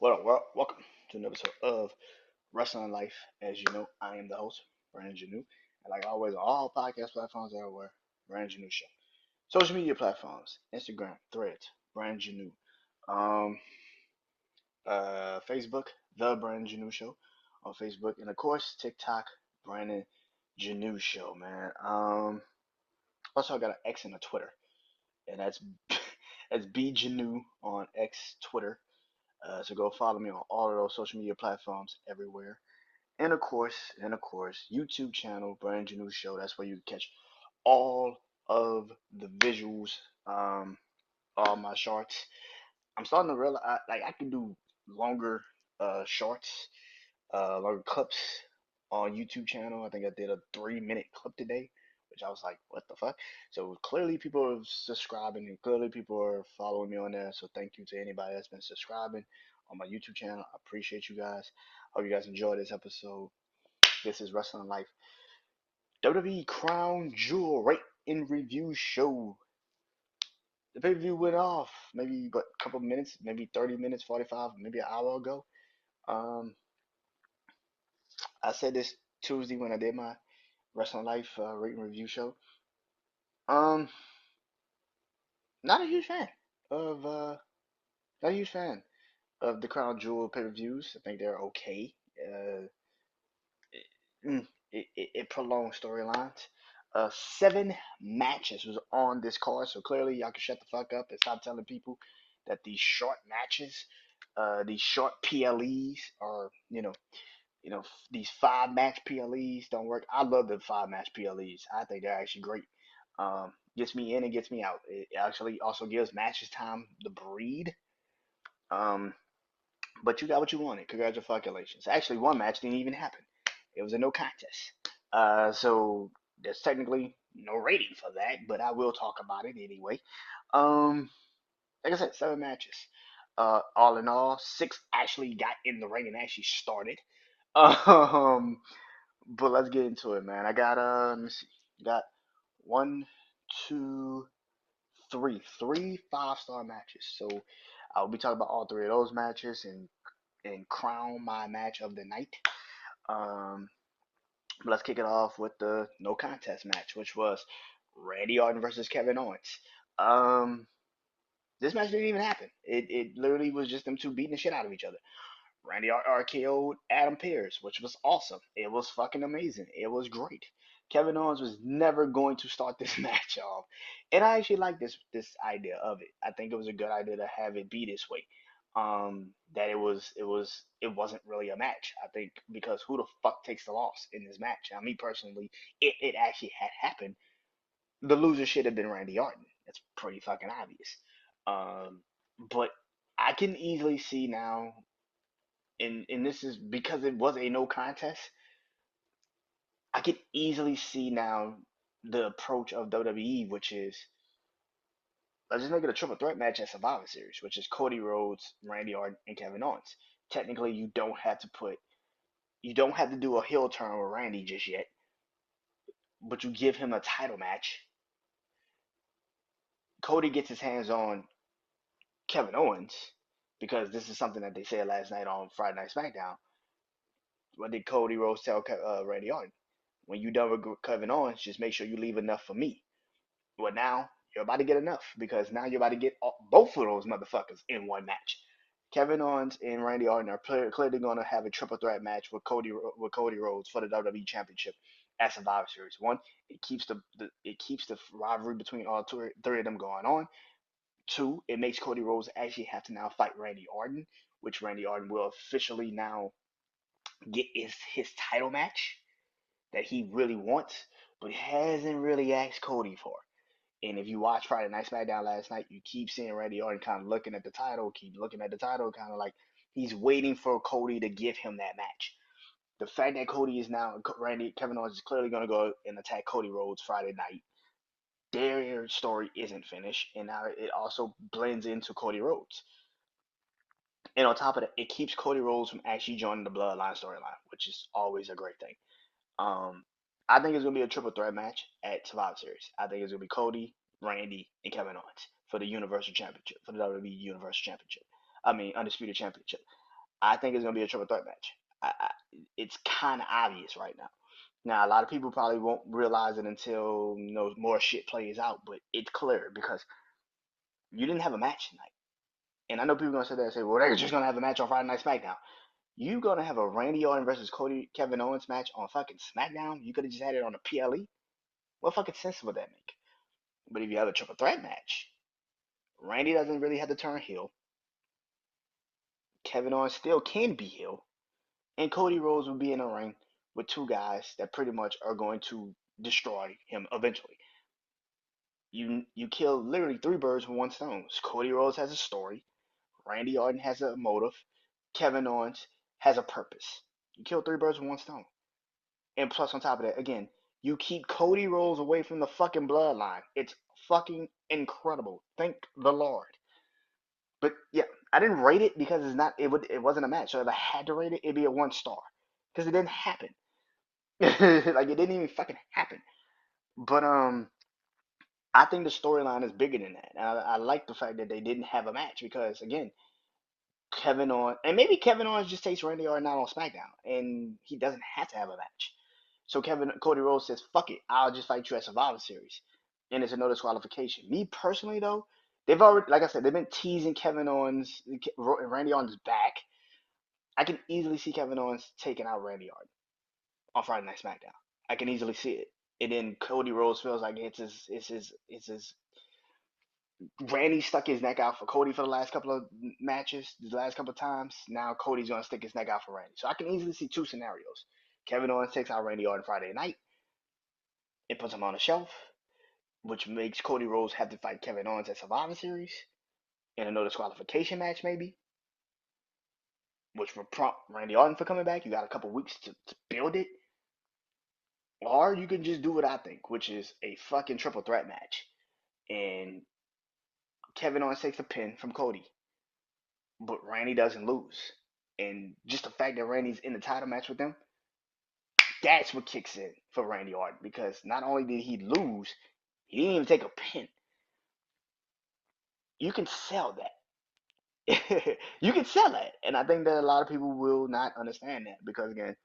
What up, world? Welcome to another episode of Wrestling Life. As you know, I am the host, Brandon Janeau. And like always, on all podcast platforms everywhere, Brandon Janeau Show. Social media platforms, Instagram, Threads, Brandon Janeau. Um, Facebook, The Brandon Janeau Show on Facebook. And of course, TikTok, Brandon Janeau Show, man. Also, I got an X and a Twitter. And that's that's B Janeau on X, Twitter. So go follow me on all of those social media platforms everywhere. And of course, YouTube channel, Brand New Show. That's where you catch all of the visuals, um, all my shorts. I'm starting to realize like I can do longer shorts, longer clips on YouTube channel. I think I did a 3 minute clip today, which I was like, what the fuck? So clearly people are subscribing and clearly people are following me on there. So thank you to anybody that's been subscribing on my YouTube channel. I appreciate you guys. Hope you guys enjoyed this episode. This is Wrestling Life. WWE Crown Jewel Rate in Review Show. The pay-per-view went off maybe but a couple minutes, maybe 30 minutes, 45, maybe an hour ago. Um, I said this Tuesday when I did my Wrestling Life Rate and Review show. Um, not a huge fan of not a huge fan of the Crown Jewel pay-per-views. I think they're okay. Uh, it prolonged storylines. 7 matches was on this card, so clearly y'all can shut the fuck up and stop telling people that these short matches, these short PLEs, are these 5 match PLEs don't work. I love the 5 match PLEs. I think they're actually great. Gets me in and gets me out. It actually also gives matches time to breed. Um, but you got what you wanted. Congratulations. Actually, one match didn't even happen. It was a no contest. So there's technically no rating for that, but I will talk about it anyway. Um, like I said, 7 matches. All in all, 6 actually got in the ring and actually started. Um, but let's get into it, man. I got let me see. Got one, two, three 5-star matches. So I'll be talking about all 3 of those matches and crown my match of the night. Um, but let's kick it off with the no contest match, which was Randy Orton versus Kevin Owens. Um, this match didn't even happen. It literally was just them two beating the shit out of each other. Randy RKO'd Adam Pearce, which was awesome. It was fucking amazing. It was great. Kevin Owens was never going to start this match off, and I actually like this idea of it. I think it was a good idea to have it be this way. That it wasn't really a match. I think because who the fuck takes the loss in this match? Now, me personally, it actually had happened. The loser should have been Randy Orton. It's pretty fucking obvious. But I can easily see now and this is because it was a no contest. I could easily see now the approach of WWE, which is let's just make it a triple threat match at Survivor Series, which is Cody Rhodes, Randy Orton, and Kevin Owens. Technically, you don't have to do a heel turn with Randy just yet, but you give him a title match. Cody gets his hands on Kevin Owens because this is something that they said last night on Friday Night SmackDown. What did Cody Rhodes tell Randy Orton? When you done with Kevin Owens, just make sure you leave enough for me. Well, now you're about to get enough because now you're about to get both of those motherfuckers in one match. Kevin Owens and Randy Orton are clearly going to have a triple threat match with Cody Rhodes for the WWE Championship at Survivor Series. One, it keeps the rivalry between all 3 of them going on. 2, it makes Cody Rhodes actually have to now fight Randy Orton, which Randy Orton will officially now get his title match that he really wants, but hasn't really asked Cody for. And if you watch Friday Night SmackDown last night, you keep seeing Randy Orton kind of looking at the title, kind of like he's waiting for Cody to give him that match. The fact that Cody is now Kevin Owens is clearly going to go and attack Cody Rhodes Friday night. Their story isn't finished, and now it also blends into Cody Rhodes. And on top of that, it keeps Cody Rhodes from actually joining the Bloodline storyline, which is always a great thing. Um, I think it's gonna be a triple threat match at Survivor Series. I think it's gonna be Cody, Randy, and Kevin Owens for the Universal Championship, for the WWE Universal Championship. I mean, Undisputed Championship. I think it's gonna be a triple threat match. It's kind of obvious right now. Now, a lot of people probably won't realize it until more shit plays out, but it's clear because you didn't have a match tonight. And I know people are gonna sit there and say, "Well, they're just gonna have a match on Friday Night SmackDown." You gonna have a Randy Orton versus Cody Kevin Owens match on fucking SmackDown? You could have just had it on the PLE. What fucking sense would that make? But if you have a triple threat match, Randy doesn't really have to turn heel. Kevin Owens still can be heel, and Cody Rhodes will be in a ring with two guys that pretty much are going to destroy him eventually. You kill literally three birds with one stone. Cody Rhodes has a story. Randy Orton has a motive. Kevin Owens has a purpose. You kill three birds with one stone. And plus, on top of that, again, you keep Cody Rhodes away from the fucking bloodline. It's fucking incredible. Thank the Lord. But yeah, I didn't rate it because it wasn't a match. So if I had to rate it, it'd be a 1 star because it didn't happen. Like it didn't even fucking happen. But I think the storyline is bigger than that. And I like the fact that they didn't have a match because again, Kevin Owens and maybe Kevin Owens just takes Randy Orton out on SmackDown and he doesn't have to have a match. So Cody Rhodes says, "Fuck it, I'll just fight you at Survivor Series," and it's a no disqualification. Me personally, though, they've already, like I said, they've been teasing Kevin Owens, Randy Orton's back. I can easily see Kevin Owens taking out Randy Orton on Friday Night SmackDown. I can easily see it. And then Cody Rhodes feels like it's his. Randy stuck his neck out for Cody for the last couple of matches, the last couple of times. Now Cody's gonna stick his neck out for Randy. So I can easily see two scenarios. Kevin Owens takes out Randy Orton Friday night. It puts him on the shelf, which makes Cody Rhodes have to fight Kevin Owens at Survivor Series in a no disqualification match, maybe, which will prompt Randy Orton for coming back. You got a couple weeks to build it. Or you can just do what I think, which is a fucking triple threat match. And Kevin Owens takes the pin from Cody, but Randy doesn't lose. And just the fact that Randy's in the title match with them, that's what kicks in for Randy Orton. Because not only did he lose, he didn't even take a pin. You can sell that. You can sell that, and I think that a lot of people will not understand that because again,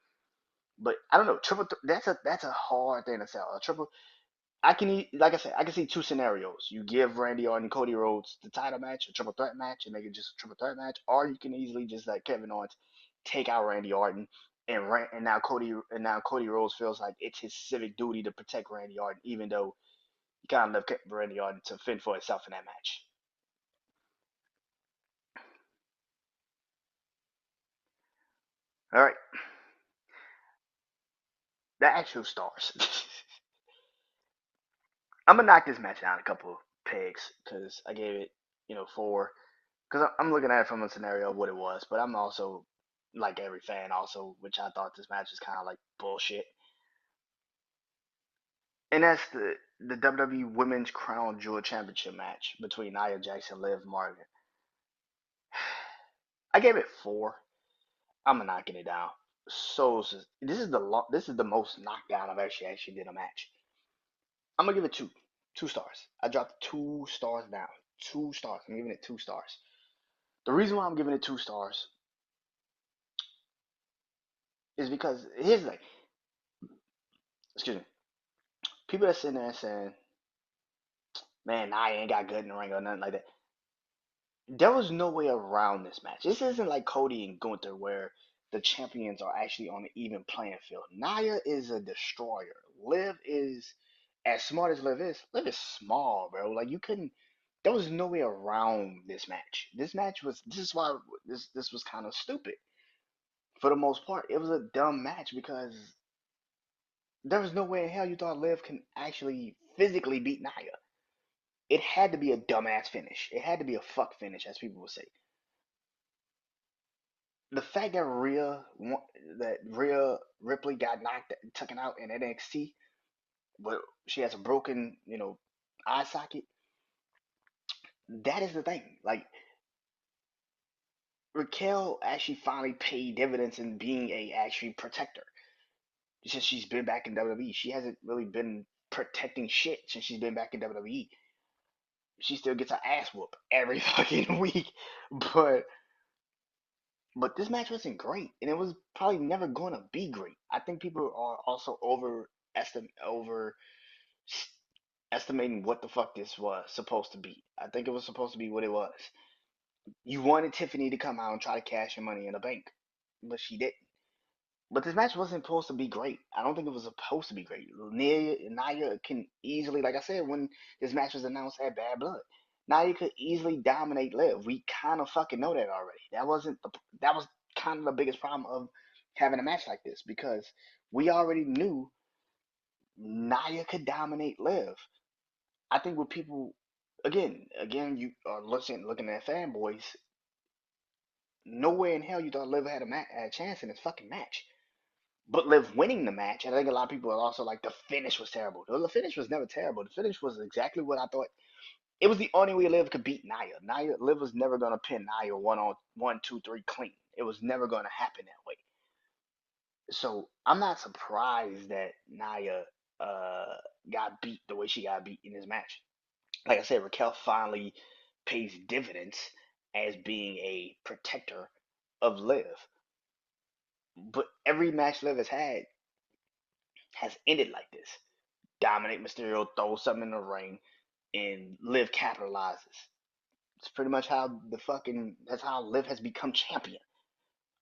but I don't know. That's a hard thing to sell. A triple. Like I said, I can see two scenarios. You give Randy Orton and Cody Rhodes the title match, a triple threat match, and make it just a triple threat match, or you can easily just let Kevin Owens take out Randy Orton and now Cody Rhodes feels like it's his civic duty to protect Randy Orton, even though he kind of left Randy Orton to fend for himself in that match. All right, the actual stars. I'm gonna knock this match down a couple pegs because I gave it, 4. Because I'm looking at it from a scenario of what it was, but I'm also like every fan, also, which I thought this match was kind of like bullshit. And that's the WWE Women's Crown Jewel Championship match between Nia Jax and Liv Morgan. I gave it 4. I'm knocking it down. So this is the most knockdown I've actually did a match. I'm gonna give it 2, 2 stars. I dropped 2 stars down, 2 stars. I'm giving it 2 stars. The reason why I'm giving it 2 stars is because here's the thing. Excuse me. People that sitting there saying, "Man, I ain't got good in the ring or nothing like that." There was no way around this match. This isn't like Cody and Gunther where the champions are actually on an even playing field. Nia is a destroyer. Liv is as smart as Liv is. Liv is small, bro. Like you couldn't. There was no way around this match. This match was. This is why this was kind of stupid for the most part. It was a dumb match because there was no way in hell you thought Liv can actually physically beat Nia. It had to be a dumbass finish. It had to be a fuck finish, as people would say. The fact that Rhea Ripley got taken out in NXT, but she has a broken, eye socket. That is the thing. Like Raquel actually finally paid dividends in being a actually protector since she's been back in WWE. She hasn't really been protecting shit since she's been back in WWE. She still gets her ass whooped every fucking week, but But this match wasn't great, and it was probably never going to be great. I think people are also overestimating what the fuck this was supposed to be. I think it was supposed to be what it was. You wanted Tiffany to come out and try to cash your money in the bank, but she didn't. But this match wasn't supposed to be great. I don't think it was supposed to be great. Nia can easily, like I said, when this match was announced, had bad blood. Nia could easily dominate Liv. We kind of fucking know that already. That was kind of the biggest problem of having a match like this because we already knew Nia could dominate Liv. I think with people, again, you are looking at fanboys. Nowhere in hell you thought Liv had a chance in this fucking match. But Liv winning the match, and I think a lot of people are also like the finish was terrible. The finish was never terrible. The finish was exactly what I thought. It was the only way Liv could beat Nia. Liv was never gonna pin Nia on 1, 2, 3 clean. It was never gonna happen that way. So I'm not surprised that Nia uh, got beat the way she got beat in this match. Like I said, Raquel finally pays dividends as being a protector of Liv. But every match Liv has ended like this. Dominic Mysterio throws something in the ring and Liv capitalizes. It's pretty much how that's how Liv has become champion.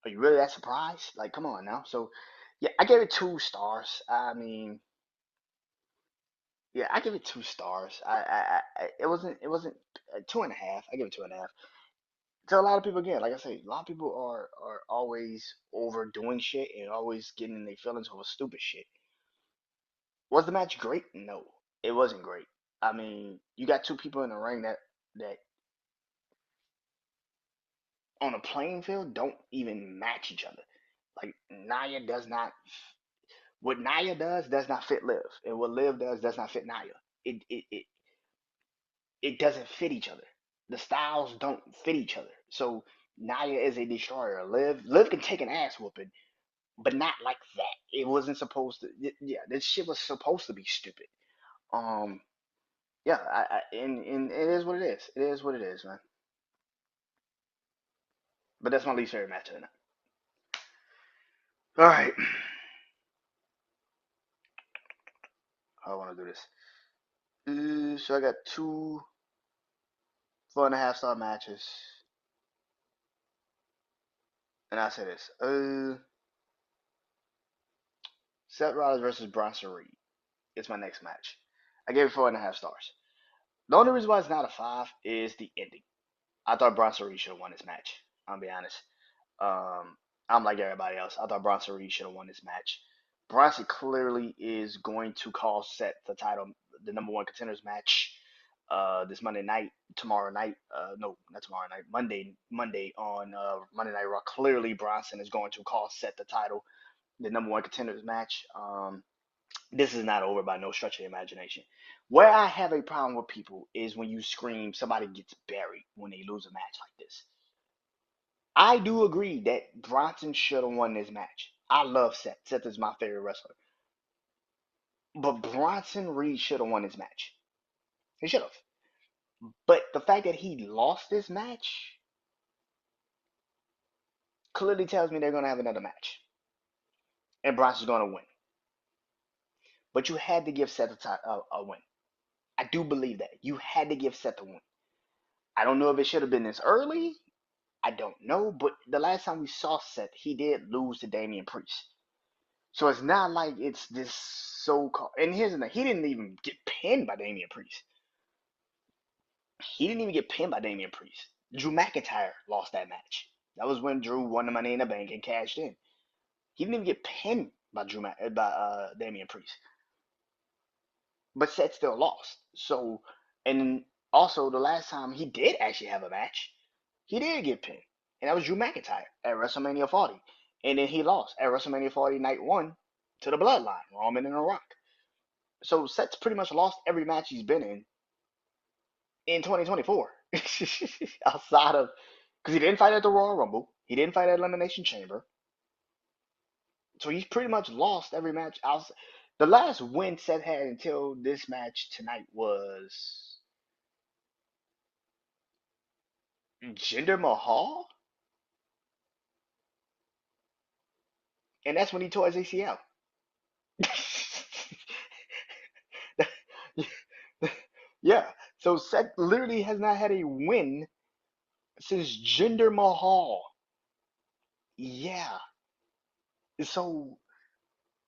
Are you really that surprised? Like, come on now. So, yeah, I gave it 2 stars. I mean, yeah, I give it 2 stars. It wasn't 2.5. I give it 2.5. To a lot of people, again, like I say, a lot of people are always overdoing shit and always getting their feelings over stupid shit. Was the match great? No, it wasn't great. I mean, you got two people in the ring that on a playing field don't even match each other. Like Nia does not what Nia does not fit Liv, and what Liv does not fit Nia. It doesn't fit each other. The styles don't fit each other. So Nia is a destroyer. Liv can take an ass whooping, but not like that. It wasn't supposed to. Yeah, this shit was supposed to be stupid. Um, yeah, and it is what it is. It is what it is, man. But that's my least favorite match of the night. All right, how I want to do this. So I got two 4.5 star matches, and I say this: Seth Rollins versus Bronson Reed. It's my next match. I gave it 4.5 stars. The only reason why it's not a 5 is the ending. I thought Bronson Reed should have won this match. I'll be honest. Um, I'm like everybody else. I thought Bronson Reed should have won this match. Bronson clearly is going to call Seth the title, the number one contenders match. This Monday night, tomorrow night. No, not tomorrow night. Monday on Monday Night Raw. Clearly, Bronson is going to call Seth the title, the number one contenders match. This is not over by no stretch of the imagination. Where I have a problem with people is when you scream somebody gets buried when they lose a match like this. I do agree that Bronson should have won this match. I love Seth. Seth is my favorite wrestler. But Bronson Reed should have won this match. He should have. But the fact that he lost this match clearly tells me they're going to have another match. And Bronson's going to win. But you had to give Seth a win. I do believe that. You had to give Seth a win. I don't know if it should have been this early. I don't know. But the last time we saw Seth, he did lose to Damian Priest. So it's not like it's this so called. And here's the thing: he didn't even get pinned by Damian Priest. He didn't even get pinned by Damian Priest. Drew McIntyre lost that match. That was when Drew won the Money in the Bank and cashed in. He didn't even get pinned by Damian Priest, but Seth still lost. So, and also the last time he did actually have a match, he did get pinned, and that was Drew McIntyre at WrestleMania 40, and then he lost at WrestleMania 40 Night One to the Bloodline, Roman and The Rock. So Seth's pretty much lost every match he's been in 2024. Outside of because he didn't fight at the Royal Rumble, he didn't fight at Elimination Chamber, so he's pretty much lost every match. The last win Seth had until this match tonight was Jinder Mahal. and that's when he tore his ACL. Yeah. So Seth literally has not had a win since Jinder Mahal. Yeah. So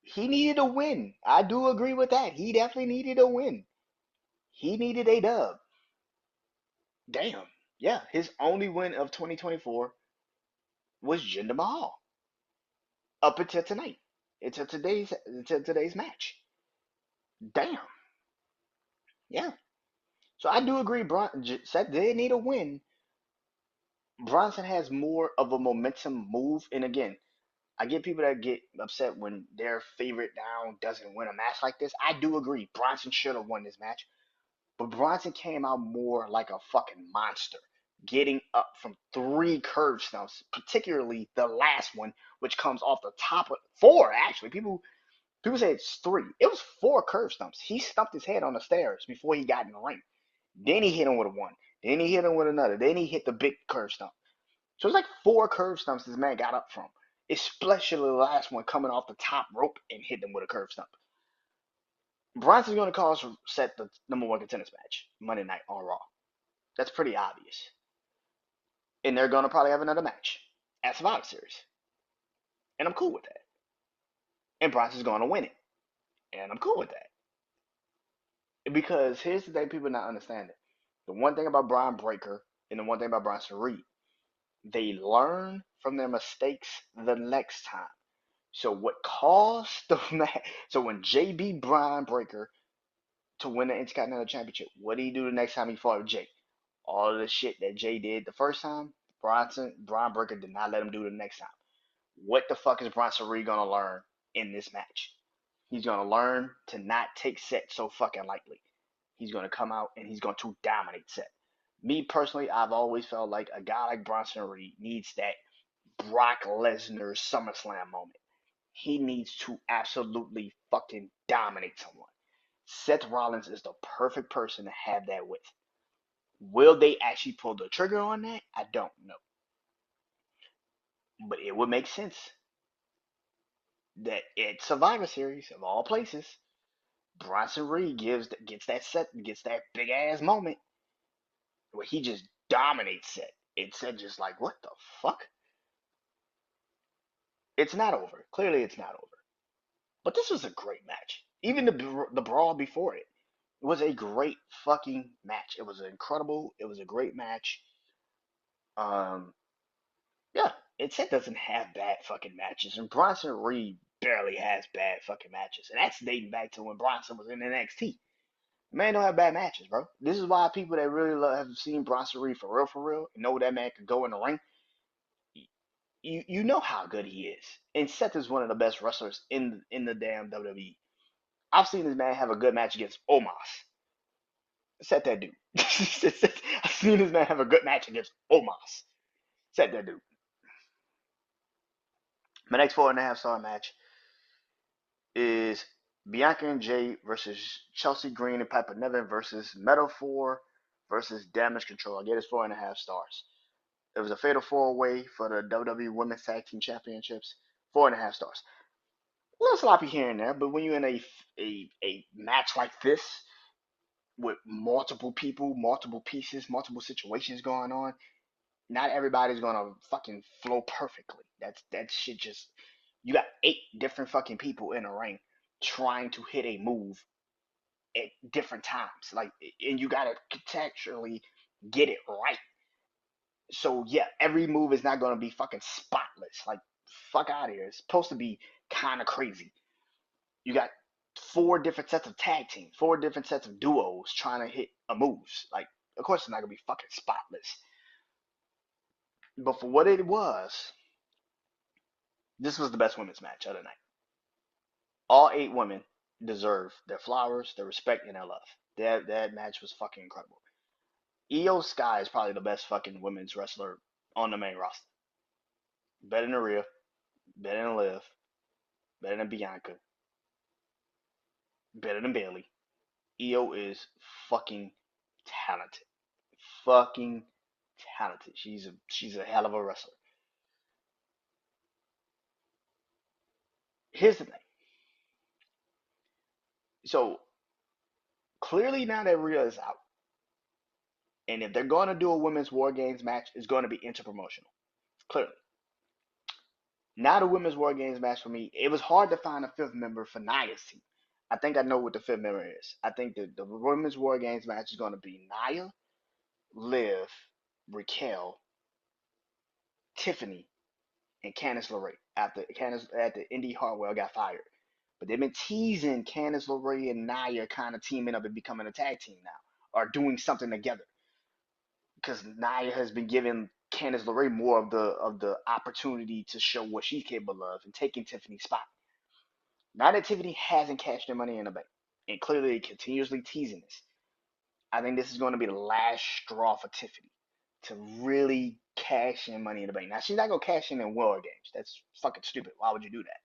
he needed a win. I do agree with that. He definitely needed a win. He needed a dub. Damn. Yeah. His only win of 2024 was Jinder Mahal up until tonight. Until today's match. Damn. Yeah. So I do agree. Seth did need a win. Bronson has more of a momentum move, and again, I get people that get upset when their favorite down doesn't win a match like this. I do agree. Bronson should have won this match. But Bronson came out more like a fucking monster, getting up from three curve stumps, particularly the last one, which comes off the top of four, actually. People say it's three. It was four curve stumps. He stumped his head on the stairs before he got in the ring. Then he hit him with a one. Then he hit him with another. Then he hit the big curve stump. So it's like four curve stumps this man got up from. Especially the last one coming off the top rope and hit them with a curve stump. Bronson's going to cause set the number one contenders match Monday night on Raw. That's pretty obvious. And they're going to probably have another match at Survivor Series. And I'm cool with that. And Bronson's going to win it. And I'm cool with that. Because here's the thing people not understanding. The one thing about Brian Breaker and the one thing about Bronson Reed, they learn from their mistakes the next time. So what caused the match? So when JB Brian Breaker to win the Intercontinental Championship, what did he do the next time he fought with Jay? All of the shit that Jay did the first time, Brian Breaker did not let him do the next time. What the fuck is Bronson Reed gonna learn in this match? He's gonna learn to not take Seth so fucking lightly. He's gonna come out and he's going to dominate Seth. Me personally, I've always felt like a guy like Bronson Reed needs that Brock Lesnar SummerSlam moment. He needs to absolutely fucking dominate someone. Seth Rollins is the perfect person to have that with. Will they actually pull the trigger on that? I don't know. But it would make sense that at Survivor Series, of all places, Bronson Reed gets that big ass moment where he just dominates Seth. And Seth just like, what the fuck? It's not over. Clearly, it's not over. But this was a great match. Even the brawl before it was a great fucking match. It was incredible. It was a great match. Um, yeah, it doesn't have bad fucking matches, and Bronson Reed barely has bad fucking matches, and that's dating back to when Bronson was in NXT. Man don't have bad matches, bro. This is why people that really have seen Bronson Reed for real, know that man could go in the ring. You know how good he is, and Seth is one of the best wrestlers in the damn WWE. I've seen this man have a good match against Omos. Set that dude. I've seen this man have a good match against Omos. Set that dude. My next 4.5 star match is Bianca and Jay versus Chelsea Green and Piper Niven versus Metal 4 versus Damage Control. I gave this 4.5 stars. It was a fatal four-way for the WWE Women's Tag Team Championships. 4.5 stars. A little sloppy here and there, but when you're in a match like this with multiple people, multiple pieces, multiple situations going on, not everybody's gonna fucking flow perfectly. That shit just you got 8 different fucking people in a ring trying to hit a move at different times. Like and you gotta contextually get it right. So yeah, every move is not gonna be fucking spotless. Like fuck out of here. It's supposed to be kinda crazy. You got 4 different sets of tag teams, 4 different sets of duos trying to hit a moves. Like of course it's not gonna be fucking spotless. But for what it was, this was the best women's match of the night. All 8 women deserve their flowers, their respect, and their love. That match was fucking incredible. Io Sky is probably the best fucking women's wrestler on the main roster. Better than Rhea, better than Liv, better than Bianca, better than Bayley. Io is fucking talented. Fucking talented. She's a hell of a wrestler. Here's the thing. So clearly now that Rhea is out, and if they're going to do a women's War Games match, it's going to be interpromotional. Clearly. Now the women's War Games match for me, it was hard to find a fifth member for Nia's team. I think I know what the fifth member is. I think the women's War Games match is going to be Nia, Liv, Raquel, Tiffany, and Candice LeRae after Indy Hartwell got fired. But they've been teasing Candice LeRae and Nia kind of teaming up and becoming a tag team now, or doing something together. Because Nia has been giving Candice LeRae more of the opportunity to show what she's capable of and taking Tiffany's spot. Now that Tiffany hasn't cashed their money in the bank, and clearly they're continuously teasing this, I think this is going to be the last straw for Tiffany to really cash in money in the bank. Now she's not gonna cash in War Games. That's fucking stupid. Why would you do that?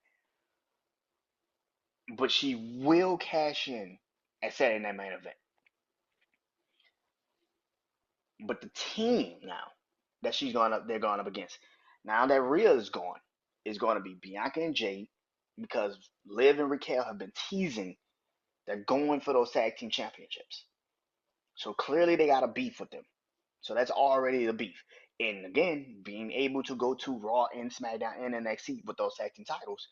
But she will cash in at Saturday Night Main Event. But the team now that they're going up against, now that Rhea is going to be Bianca and Jade, because Liv and Raquel have been teasing they're going for those tag team championships. So clearly they got a beef with them. So that's already the beef. And again, being able to go to Raw and SmackDown and NXT with those tag team titles,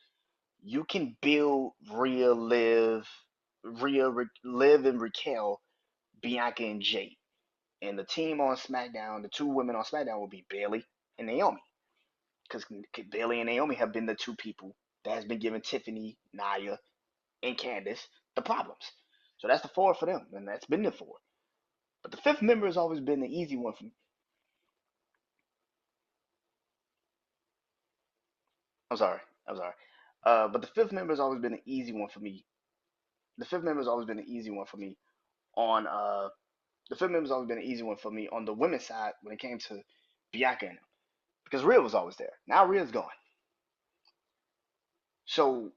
you can build Liv and Raquel, Bianca and Jade. And the team on SmackDown, the two women on SmackDown will be Bayley and Naomi. Because Bayley and Naomi have been the two people that has been giving Tiffany, Nia, and Candice the problems. So that's the four for them, and that's been the four. But the fifth member has always been the easy one for me. I'm sorry. I'm sorry. But the fifth member has always been an easy one for me. The fifth member has always been an easy one for me on the fifth member has always been an easy one for me on the women's side when it came to Bianca and them. Because Rhea was always there. Now Rhea's gone. So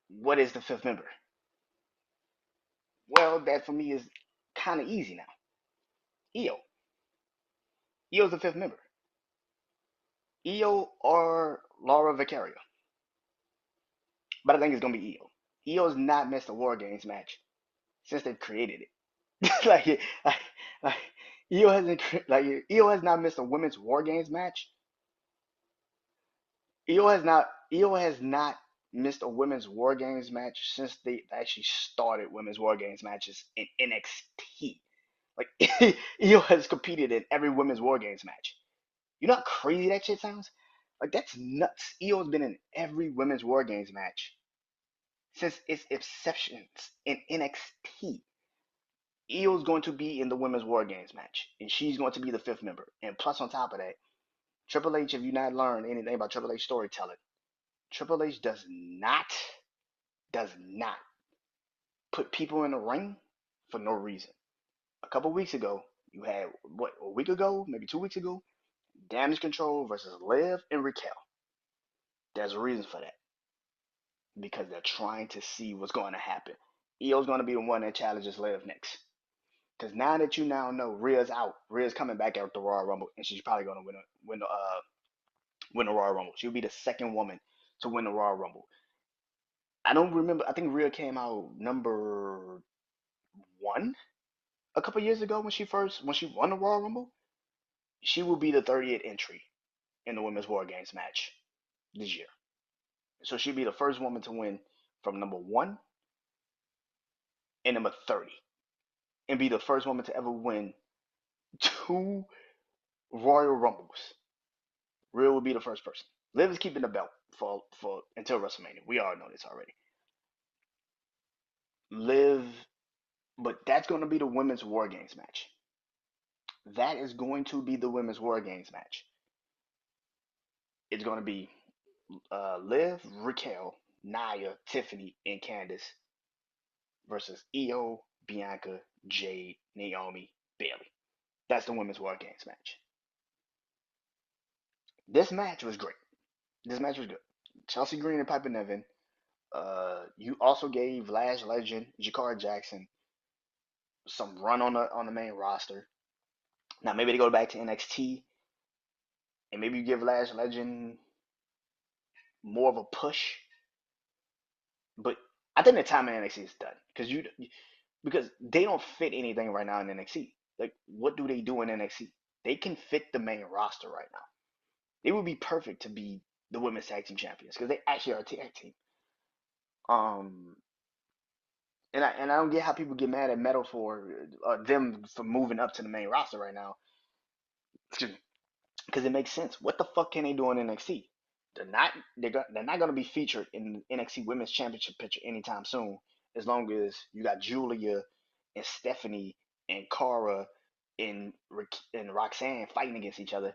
what is the fifth member? Well, that for me is kind of easy now. Io. Io's the fifth member. Io or Laura Vicario. But I think it's gonna be Io. Io's not missed a War Games match since they've created it. like, like Io hasn't like Io has not missed a women's War Games match. Io has not missed a women's War Games match since they actually started women's War Games matches in NXT. Like Io has competed in every women's War Games match. You know how crazy that shit sounds? Like that's nuts. Io's been in every women's War Games match since its inception in NXT. Io's going to be in the women's War Games match, and she's going to be the fifth member. And plus, on top of that, Triple H, if you not learned anything about Triple H storytelling, Triple H does not put people in the ring for no reason. A couple weeks ago, you had what a week ago, maybe 2 weeks ago, Damage Control versus Liv and Raquel. There's a reason for that because they're trying to see what's going to happen. Io's going to be the one that challenges Liv next. Because now that you now know Rhea's out, Rhea's coming back out the Royal Rumble, and she's probably going to win the Royal Rumble. She'll be the second woman to win the Royal Rumble. I don't remember. I think Rhea came out number one a couple years ago when she won the Royal Rumble. She will be the 30th entry in the Women's War Games match this year. So she'll be the first woman to win from number one and number 30, and be the first woman to ever win two Royal Rumbles. Rhea will be the first person. Liv is keeping the belt for until WrestleMania. We all know this already. Liv, but that's going to be the Women's War Games match. That is going to be the Women's War Games match. It's going to be Liv, Raquel, Nia, Tiffany, and Candice versus Io, Bianca, Jade, Naomi, Bayley. That's the Women's War Games match. This match was great. This match was good. Chelsea Green and Piper Niven. You also gave Lash Legend Jakar Jackson some run on the main roster. Now maybe they go back to NXT and maybe you give Lash Legend more of a push But I think the time in NXT is done because they don't fit anything right now in NXT. Like, what do they do in NXT? They can fit the main roster right now. They would be perfect to be the women's tag team champions because they actually are a tag team. Um, and I don't get how people get mad at Metal for them for moving up to the main roster right now. Excuse me, because it makes sense. What the fuck can they do in NXT? They're not they're not gonna be featured in NXT Women's Championship picture anytime soon. As long as you got Julia and Stephanie and Cara and Roxanne fighting against each other,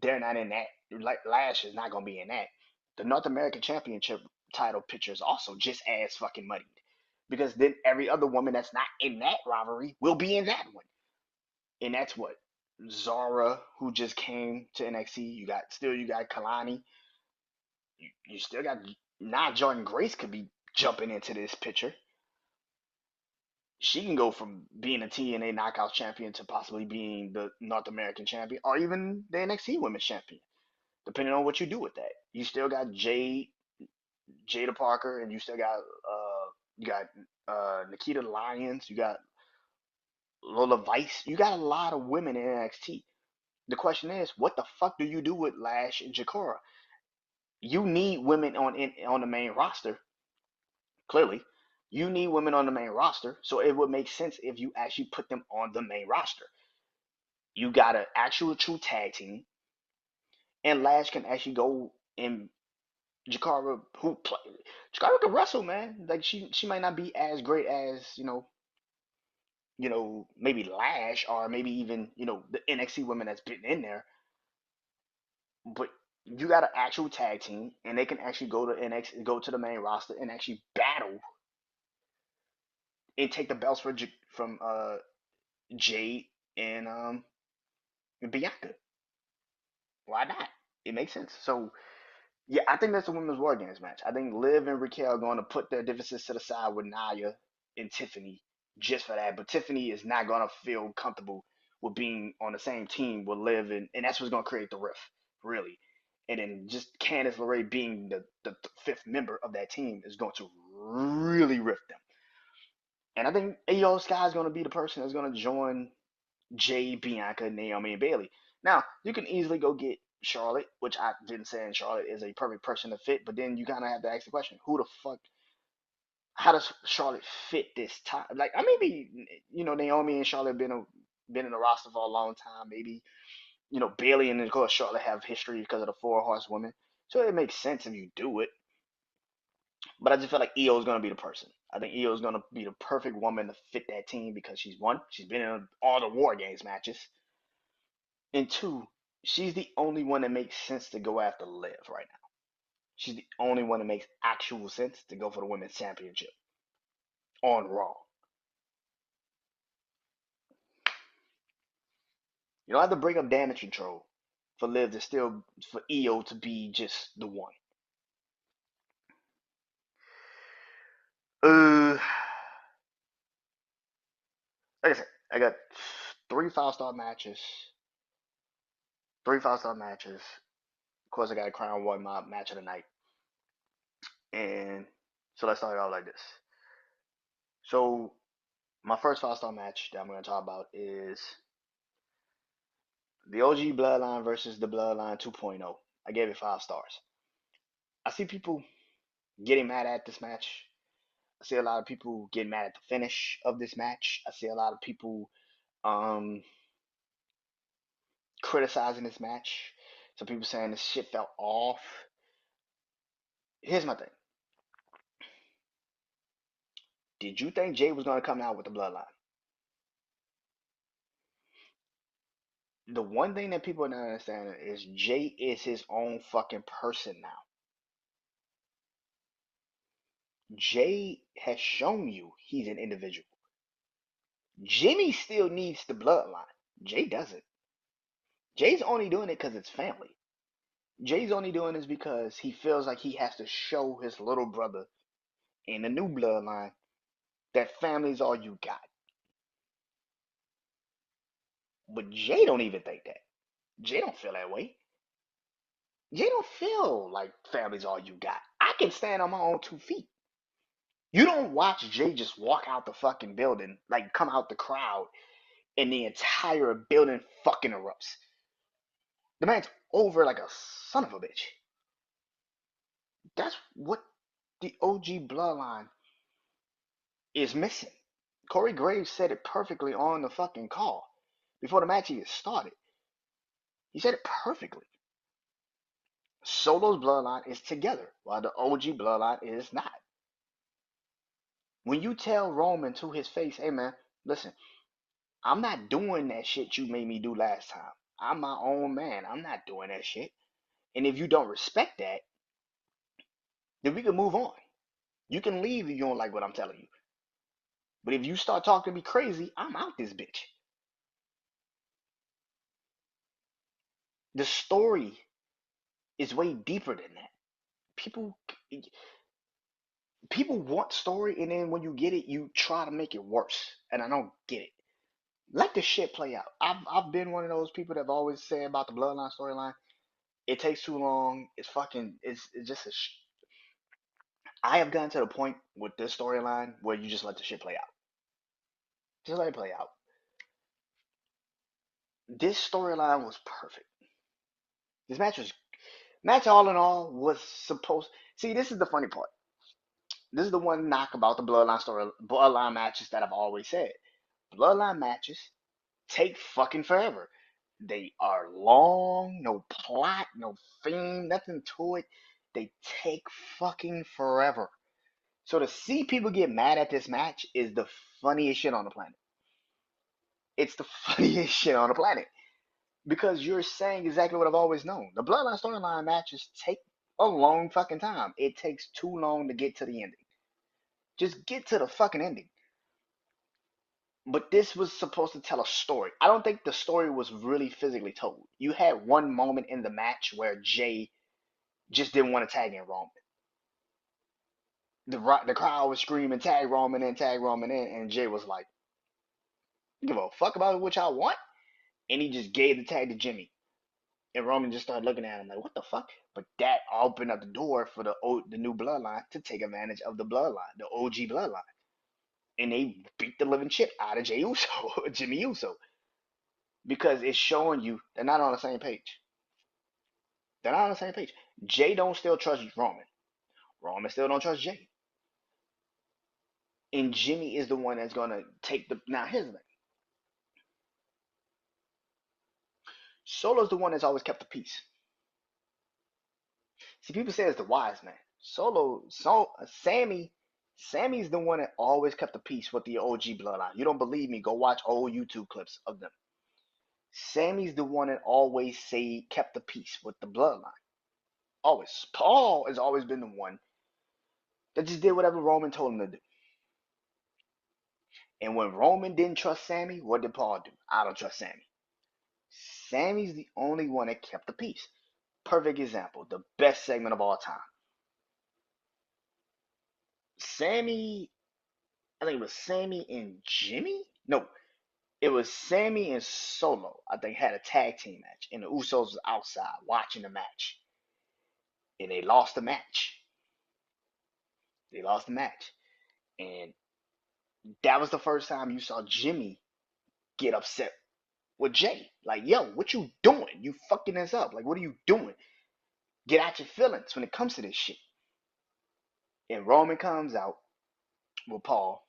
they're not in that. Like Lash is not gonna be in that. The North American Championship title picture is also just as fucking muddied because then every other woman that's not in that rivalry will be in that one, and that's what Zara, who just came to NXT. You got Kalani. You still got now Jordan Grace could be jumping into this picture. She can go from being a TNA Knockout champion to possibly being the North American champion or even the NXT Women's champion, depending on what you do with that. You still got Jada Parker, and you got Nikita Lyons, you got Lola Vice. You got a lot of women in NXT. The question is, what the fuck do you do with Lash and Jakara? You need women on the main roster. Clearly, you need women on the main roster, so it would make sense if you actually put them on the main roster. You got an actual true tag team, and Lash can actually go and Jakara who play. Jakara can wrestle, man. Like she might not be as great as maybe Lash or maybe even the NXT women that's been in there, but you got an actual tag team, and they can actually go to NXT, go to the main roster, and actually battle and take the belts from Jade and Bianca. Why not? It makes sense. So yeah, I think that's the women's war games match. I think Liv and Raquel are going to put their differences to the side with Naya and Tiffany just for that. But Tiffany is not going to feel comfortable with being on the same team with Liv, and that's what's going to create the rift, really. And then just Candice LeRae being the fifth member of that team is going to really rift them. And I think AO Sky is going to be the person that's going to join Jay, Bianca, Naomi, and Bailey. Now, you can easily go get Charlotte, which I didn't say in Charlotte is a perfect person to fit, but then you kind of have to ask the question, who the fuck, how does Charlotte fit this time? Like, I maybe, Naomi and Charlotte have been in the roster for a long time. Maybe, Bailey and, of course, Charlotte have history because of the Four Horsewomen. So it makes sense if you do it. But I just feel like EO is going to be the person. I think EO is going to be the perfect woman to fit that team because she's been in all the War Games matches. And two, she's the only one that makes sense to go after Liv right now. She's the only one that makes actual sense to go for the women's championship on Raw. You don't have to break up damage control for Liv to still for EO to be just the one. Like I said, I got three 5-star matches. Three 5-star matches. Of course, I got to crown one my match of the night. And so let's start it out like this. So my first 5-star match that I'm going to talk about is the OG Bloodline versus the Bloodline 2.0. I gave it 5 stars. I see people getting mad at this match. I see a lot of people getting mad at the finish of this match. I see a lot of people um, criticizing this match. Some people saying this shit felt off. Here's my thing. Did you think Jay was going to come out with the Bloodline? The one thing that people are not understanding is Jay is his own fucking person now. Jay has shown you he's an individual. Jimmy still needs the bloodline. Jay doesn't. Jay's only doing it because it's family. Jay's only doing this because he feels like he has to show his little brother in the new bloodline that family's all you got. But Jay don't even think that. Jay don't feel that way. Jay don't feel like family's all you got. I can stand on my own 2 feet. You don't watch Jay just walk out the fucking building, like come out the crowd, and the entire building fucking erupts. The man's over like a son of a bitch. That's what the OG bloodline is missing. Corey Graves said it perfectly on the fucking call before the match even started. He said it perfectly. Solo's bloodline is together, while the OG bloodline is not. When you tell Roman to his face, hey man, listen, I'm not doing that shit you made me do last time. I'm my own man. I'm not doing that shit. And if you don't respect that, then we can move on. You can leave if you don't like what I'm telling you. But if you start talking to me crazy, I'm out this bitch. The story is way deeper than that. People people want story, and then when you get it, you try to make it worse. And I don't get it. Let the shit play out. I've been one of those people that have always said about the bloodline storyline. It takes too long. It's fucking. It's just a. I have gotten to the point with this storyline where you just let the shit play out. Just let it play out. This storyline was perfect. This match all in all was supposed. See, this is the funny part. This is the one knock about the bloodline matches that I've always said. Bloodline matches take fucking forever. They are long, no plot, no theme, nothing to it. They take fucking forever. So to see people get mad at this match is the funniest shit on the planet. It's the funniest shit on the planet. Because you're saying exactly what I've always known. The Bloodline storyline matches take a long fucking time. It takes too long to get to the ending. Just get to the fucking ending. But this was supposed to tell a story. I don't think the story was really physically told. You had one moment in the match where Jay just didn't want to tag in Roman. The crowd was screaming, tag Roman in, tag Roman in, and Jay was like, give a fuck about what y'all want. And he just gave the tag to Jimmy. And Roman just started looking at him like, what the fuck? But that opened up the door for the new bloodline to take advantage of the bloodline, the OG bloodline. And they beat the living shit out of Jey Uso, Jimmy Uso. Because it's showing you they're not on the same page. They're not on the same page. Jay don't still trust Roman. Roman still don't trust Jay. And Jimmy is the one that's gonna take the. Now here's the thing. Solo's the one that's always kept the peace. See, people say it's the wise man. Sammy's the one that always kept the peace with the OG bloodline. You don't believe me? Go watch old YouTube clips of them. Sammy's the one that always kept the peace with the bloodline. Always. Paul has always been the one that just did whatever Roman told him to do. And when Roman didn't trust Sammy, what did Paul do? I don't trust Sammy. Sammy's the only one that kept the peace. Perfect example. The best segment of all time. Sammy, I think it was Sammy and Jimmy? No, it was Sammy and Solo. I think had a tag team match. And the Usos was outside watching the match. And they lost the match. They lost the match. And that was the first time you saw Jimmy get upset with Jay. Like, yo, what you doing? You fucking this up. Like, what are you doing? Get out your feelings when it comes to this shit. And Roman comes out with Paul.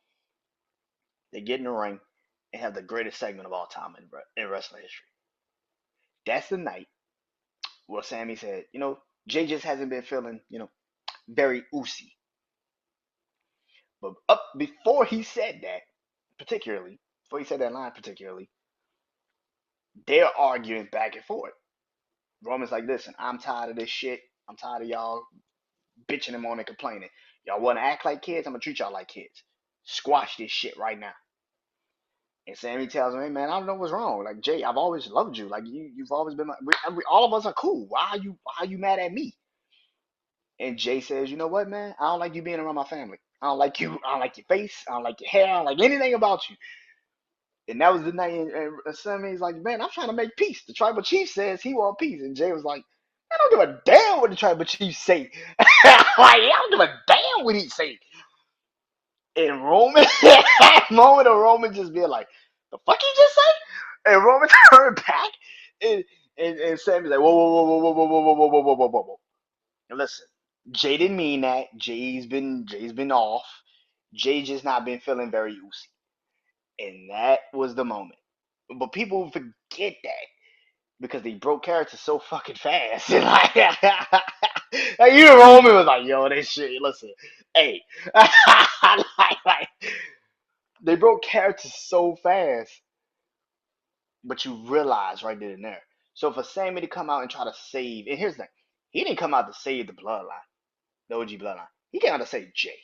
They get in the ring and have the greatest segment of all time in wrestling history. That's the night where Sammy said, Jay just hasn't been feeling, very oozy. But up before he said that, before he said that line particularly, they're arguing back and forth. Roman's like, listen, I'm tired of this shit. I'm tired of y'all bitching and moaning and complaining. Y'all want to act like kids? I'm going to treat y'all like kids. Squash this shit right now. And Sammy tells him, hey, man, I don't know what's wrong. Like, Jay, I've always loved you. Like, you've always been all of us are cool. Why are you mad at me? And Jay says, you know what, man? I don't like you being around my family. I don't like you. I don't like your face. I don't like your hair. I don't like anything about you. And that was the night. And Sammy's like, man, I'm trying to make peace. The tribal chief says he want peace. And Jay was like, I don't give a damn what the tribal chief say. Like, I don't give a damn what he say. And Roman, moment of Roman just being like, "The fuck you just say?" And Roman turned back, and and Sammy's like, "Whoa, whoa, whoa, whoa, whoa, whoa, whoa, whoa, whoa, whoa, whoa, whoa, whoa." And listen, Jay didn't mean that. Jay's been off. Jay just not been feeling very oozy, and that was the moment. But people forget that because they broke character so fucking fast. like, like even Roman was like, "Yo, this shit. Listen, hey." like, they broke characters so fast, but you realize right then and there. So for Sammy to come out and try to save, and here's the thing, he didn't come out to save the bloodline, the OG bloodline. He came out to save Jay,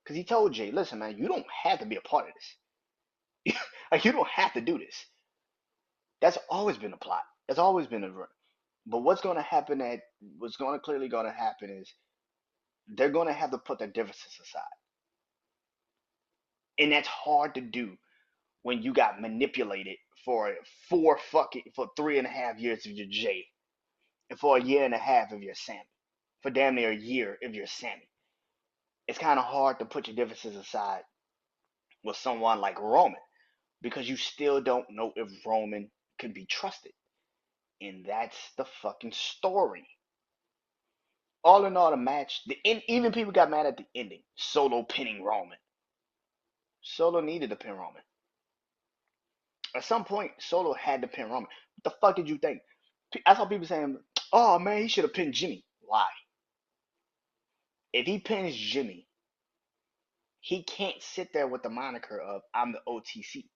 because he told Jay, "Listen, man, you don't have to be a part of this. Like you don't have to do this." That's always been a plot. That's always been a run. But what's going to clearly going to happen is they're going to have to put their differences aside, and that's hard to do when you got manipulated for 3.5 years of your Jay, and for a year and a half of your Sammy, for damn near a year of your Sammy. It's kind of hard to put your differences aside with someone like Roman because you still don't know if Roman can be trusted. And that's the fucking story. All in all, the match, even people got mad at the ending. Solo pinning Roman. Solo needed to pin Roman. At some point, Solo had to pin Roman. What the fuck did you think? I saw people saying, "Oh man, he should have pinned Jimmy." Why? If he pins Jimmy, he can't sit there with the moniker of "I'm the OTC."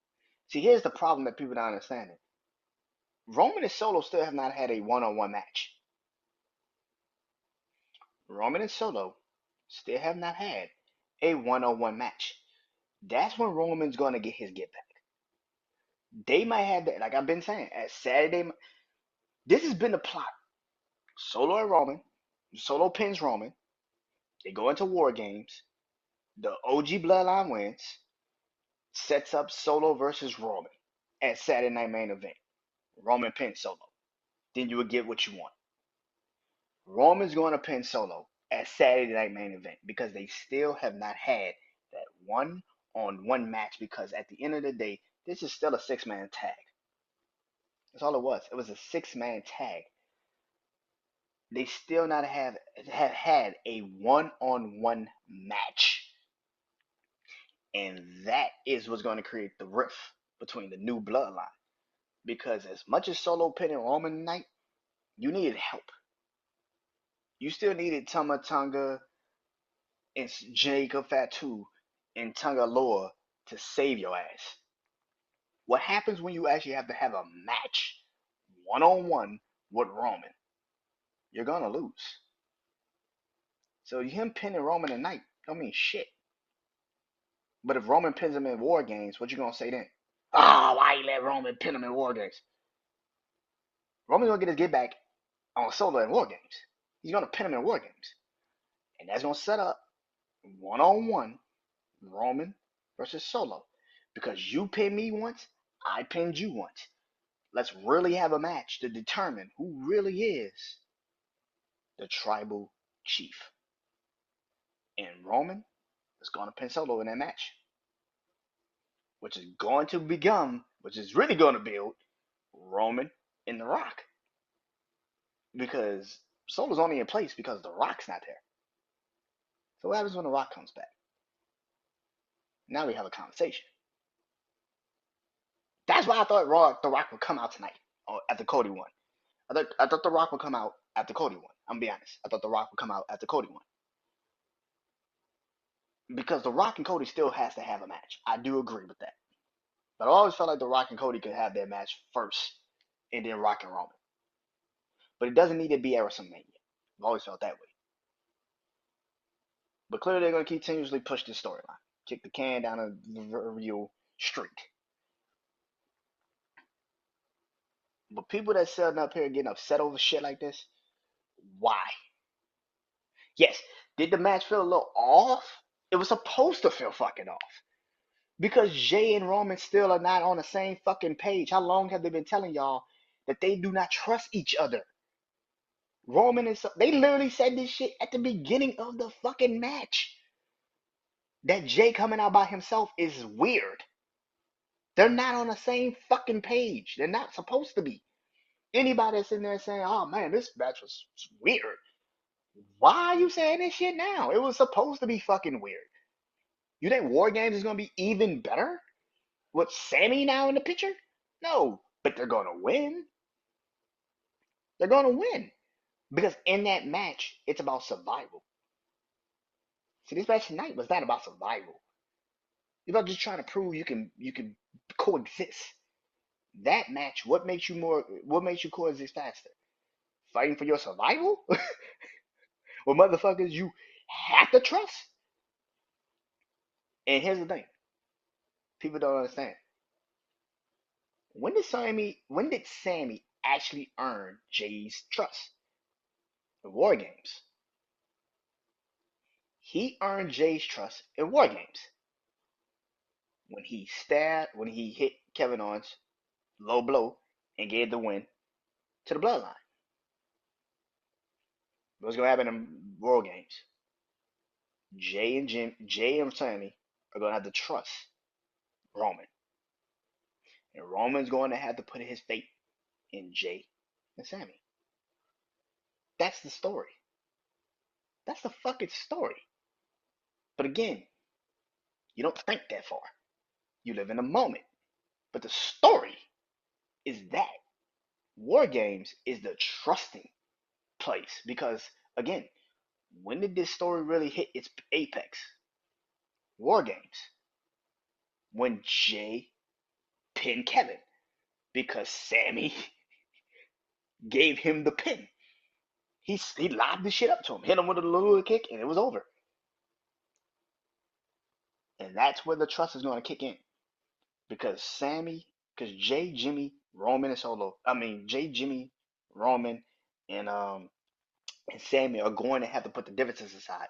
See, here's the problem that people don't understand. Roman and Solo still have not had a one-on-one match. Roman and Solo still have not had a one-on-one match. That's when Roman's gonna get his get back. They might have that, like I've been saying, at Saturday. This has been the plot. Solo and Roman. Solo pins Roman. They go into War Games. The OG Bloodline wins. Sets up Solo versus Roman at Saturday Night Main Event. Roman pins Solo. Then you would get what you want. Roman's going to pin Solo at Saturday Night Main Event because they still have not had that one-on-one match because at the end of the day, this is still a six-man tag. That's all it was. It was a six-man tag. They still not have had a one-on-one match. And that is what's going to create the rift between the new bloodline. Because as much as Solo pinning Roman tonight, you needed help. You still needed Tama Tonga and Jacob Fatu and Tonga Loa to save your ass. What happens when you actually have to have a match one on one with Roman? You're gonna lose. So him pinning Roman tonight don't mean shit. But if Roman pins him in War Games, what you gonna say then? Ah, why you let Roman pin him in War Games? Roman's gonna get his get back on Solo in War Games. He's gonna pin him in War Games, and that's gonna set up one on one Roman versus Solo. Because you pinned me once, I pinned you once. Let's really have a match to determine who really is the tribal chief. And Roman is going to pin Solo in that match, which is going to become, which is really going to build Roman and The Rock. Because Solo's only in place because The Rock's not there. So what happens when The Rock comes back? Now we have a conversation. That's why I thought The Rock would come out tonight after Cody won. I thought The Rock would come out after Cody won. I'm gonna be honest. I thought The Rock would come out after Cody won. Because The Rock and Cody still has to have a match. I do agree with that. But I always felt like The Rock and Cody could have their match first and then Rock and Roman. But it doesn't need to be at WrestleMania. I've always felt that way. But clearly they're going to continuously push this storyline. Kick the can down the real street. But people that sitting up here getting upset over shit like this, why? Yes, did the match feel a little off? It was supposed to feel fucking off. Because Jay and Roman still are not on the same fucking page. How long have they been telling y'all that they do not trust each other? Roman and they literally said this shit at the beginning of the fucking match. That Jay coming out by himself is weird. They're not on the same fucking page. They're not supposed to be. Anybody that's in there saying, "Oh man, this match was weird," why are you saying this shit now? It was supposed to be fucking weird. You think War Games is gonna be even better with Sammy now in the picture? No, but they're gonna win. They're gonna win because in that match, it's about survival. See, this match tonight was not about survival. It's about just trying to prove you can coexist. That match, what makes you coexist faster? Fighting for your survival? With motherfuckers you have to trust? And here's the thing. People don't understand. When did Sammy actually earn Jay's trust? In War Games. He earned Jay's trust in War Games. When he hit Kevin Owens low blow and gave the win to the Bloodline. What's gonna happen in War Games? Jay and Sammy are gonna have to trust Roman. And Roman's going to have to put his faith in Jay and Sammy. That's the story. That's the fucking story. But again, you don't think that far. You live in a moment. But the story is that War Games is the trusting place. Because again, when did this story really hit its apex? War Games. When Jay pinned Kevin. Because Sammy gave him the pin. He lobbed the shit up to him, hit him with a little kick, and it was over. And that's where the trust is going to kick in. Because Jay, Jimmy, Roman, and Solo, I mean, Jay, Jimmy, Roman, and and Sammy are going to have to put the differences aside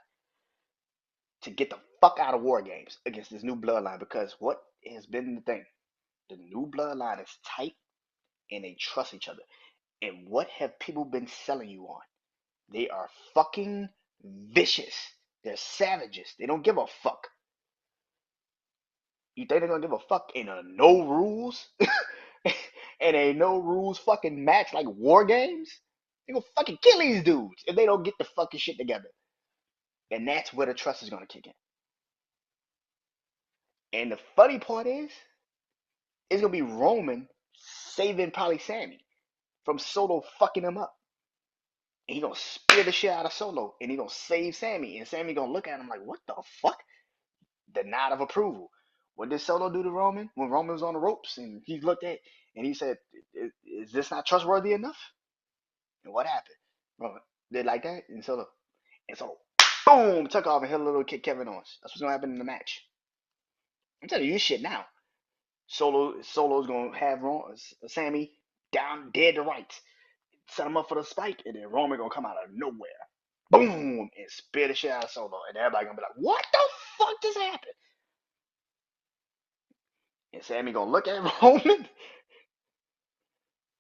to get the fuck out of War Games against this new bloodline. Because what has been the thing? The new bloodline is tight and they trust each other. And what have people been selling you on? They are fucking vicious. They're savages. They don't give a fuck. You think they're gonna give a fuck in a no rules and a no rules fucking match like War Games? They gonna fucking kill these dudes if they don't get the fucking shit together. And that's where the trust is gonna kick in. And the funny part is, it's gonna be Roman saving probably Sammy from Solo fucking him up. And he gonna spear the shit out of Solo and he gonna save Sammy. And Sammy gonna look at him like, what the fuck? The nod of approval. What did Solo do to Roman when Roman was on the ropes and he looked at and he said, "Is this not trustworthy enough?" And what happened? Roman did like that, and Solo, boom, took off and hit a little kick Kevin Owens. That's what's gonna happen in the match. I'm telling you this shit now. Solo's gonna have Sammy down dead to rights, set him up for the spike, and then Roman gonna come out of nowhere, boom, and spear the shit out of Solo, and everybody gonna be like, "What the fuck just happened?" And Sammy gonna look at Roman,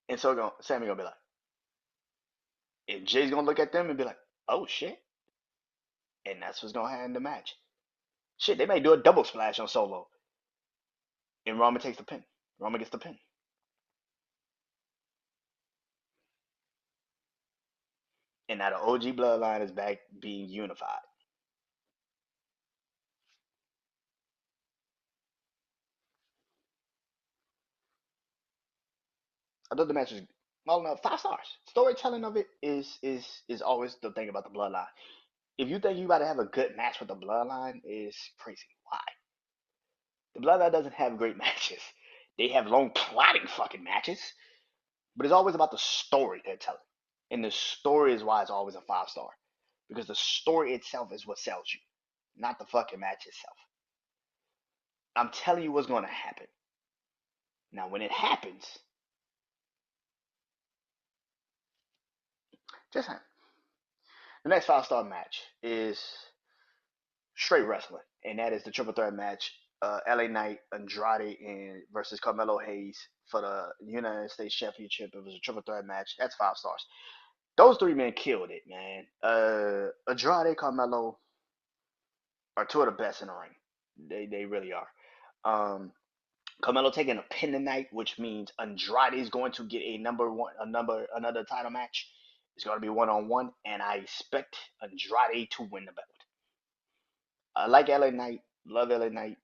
and Sammy gonna be like, and Jay's gonna look at them and be like, "Oh shit," and that's what's gonna happen in the match. Shit, they may do a double splash on Solo, and Roman takes the pin. Roman gets the pin, and now the OG bloodline is back being unified. I thought the match was well, no, 5 stars. Storytelling of it is always the thing about the bloodline. If you think you about to have a good match with the bloodline, is crazy. Why? The bloodline doesn't have great matches. They have long plotting fucking matches, but it's always about the story they're telling. And the story is why it's always a 5 star. Because the story itself is what sells you, not the fucking match itself. I'm telling you what's going to happen. Now, when it happens, just the next 5 star match is straight wrestling, and that is the triple threat match: LA Knight, Andrade, and versus Carmelo Hayes for the United States Championship. It was a triple threat match. That's 5 stars. Those 3 men killed it, man. Andrade, Carmelo are two of the best in the ring. They really are. Um, Carmelo taking a pin tonight, which means Andrade is going to get another title match. It's going to be 1-on-1, and I expect Andrade to win the belt. I like LA Knight, love LA Knight.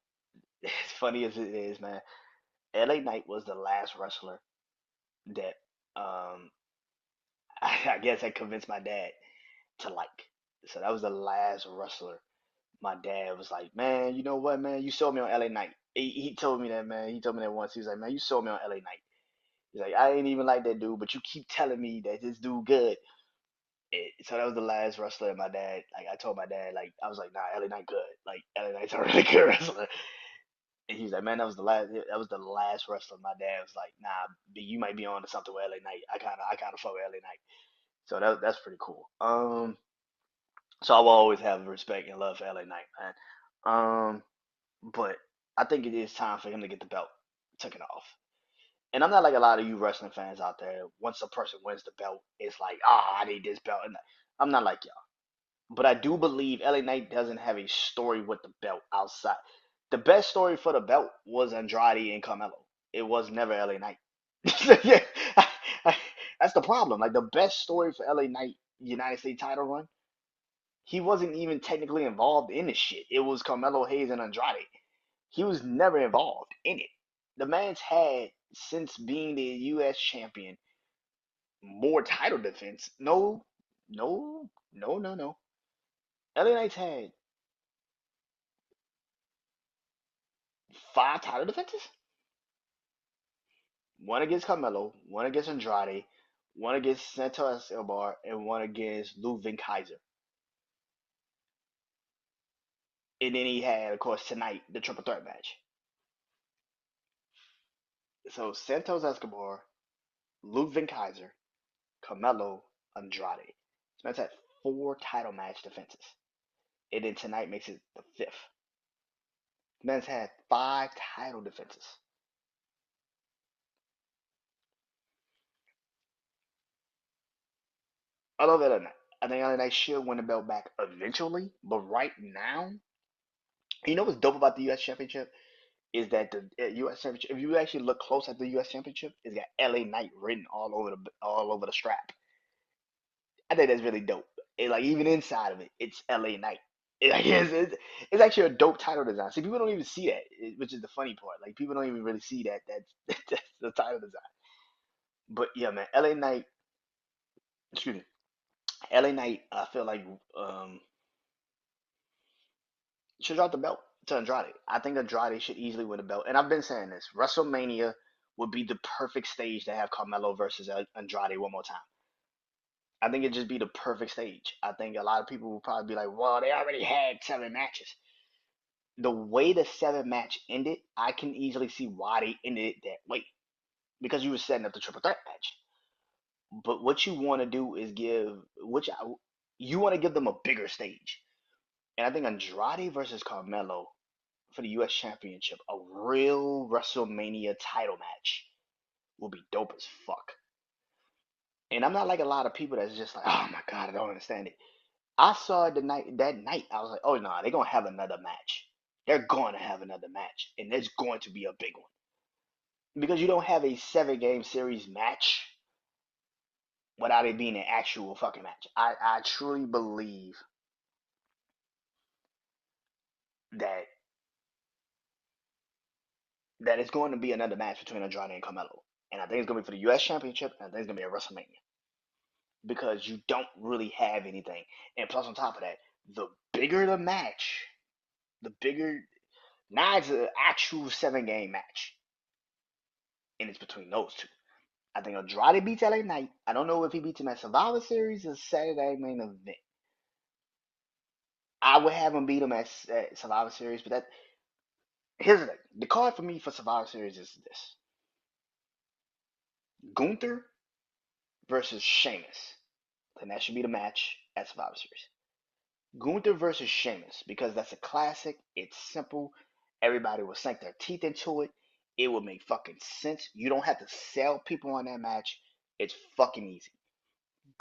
As funny as it is, man, LA Knight was the last wrestler that I guess I convinced my dad to like. So that was the last wrestler. My dad was like, "Man, you know what, man? You sold me on LA Knight." He told me that, man. He told me that once. He was like, "Man, you sold me on LA Knight." He's like, "I ain't even like that dude, but you keep telling me that this dude good." So that was the last wrestler that my dad, like, I told my dad, like, I was like, "Nah, LA Knight good. Like, LA Knight's a really good wrestler." And he was like, "Man, that was the last wrestler." My dad was like, "Nah, B, you might be on to something with LA Knight. I kind of fuck with LA Knight." So that's pretty cool. So I will always have respect and love for LA Knight, man. But I think it is time for him to get the belt taken off. And I'm not like a lot of you wrestling fans out there. Once a person wins the belt, it's like, I need this belt. And I'm not like y'all. But I do believe LA Knight doesn't have a story with the belt outside. The best story for the belt was Andrade and Carmelo. It was never LA Knight. Yeah, that's the problem. Like, the best story for LA Knight United States title run, he wasn't even technically involved in the shit. It was Carmelo Hayes and Andrade. He was never involved in it. The man's had, since being the U.S. champion, more title defense. No, no, no, no, no. LA Knight's had 5 title defenses. One against Carmelo, one against Andrade, one against Santos Escobar, and one against Ludwig Kaiser. And then he had, of course, tonight the triple threat match. So Santos Escobar, Ludwig Kaiser, Carmelo, Andrade. So that's at 4 title match defenses. And then tonight makes it the fifth. Man's had 5 title defenses. I love LA Knight. I think LA Knight should win the belt back eventually, but right now, you know what's dope about the U.S. Championship is that the U.S. Championship. If you actually look close at the U.S. Championship, it's got LA Knight written all over the strap. I think that's really dope. Like, even inside of it, it's LA Knight. It's actually a dope title design. See, people don't even see that, which is the funny part. Like, people don't even really see that. That's the title design. But yeah, man, LA Knight. Excuse me. LA Knight, I feel like should drop the belt to Andrade. I think Andrade should easily win the belt. And I've been saying this. WrestleMania would be the perfect stage to have Carmelo versus Andrade one more time. I think it'd just be the perfect stage. I think a lot of people will probably be like, well, they already had 7 matches. The way the 7 match ended, I can easily see why they ended it that way. Because you were setting up the triple threat match. But what you want to do is you want to give them a bigger stage. And I think Andrade versus Carmelo for the U.S. Championship, a real WrestleMania title match, will be dope as fuck. And I'm not like a lot of people that's just like, oh my god, I don't understand it. I saw it that night. I was like, oh no, they're gonna have another match. They're going to have another match, and it's going to be a big one because you don't have a 7 game series match without it being an actual fucking match. I truly believe that it's going to be another match between Andrade and Carmelo, and I think it's gonna be for the U.S. Championship, and I think it's gonna be at WrestleMania because you don't really have anything. And plus, on top of that, the bigger the match, the bigger now it's an actual 7 game match, and it's between those two. I think Andrade beats LA Knight. I don't know if he beats him at Survivor Series or Saturday main event. I would have him beat him at Survivor Series, but here's the thing: the card for me for Survivor Series is this: Gunther versus Sheamus. And that should be the match at Survivor Series. Gunther versus Sheamus because that's a classic. It's simple. Everybody will sink their teeth into it. It will make fucking sense. You don't have to sell people on that match. It's fucking easy.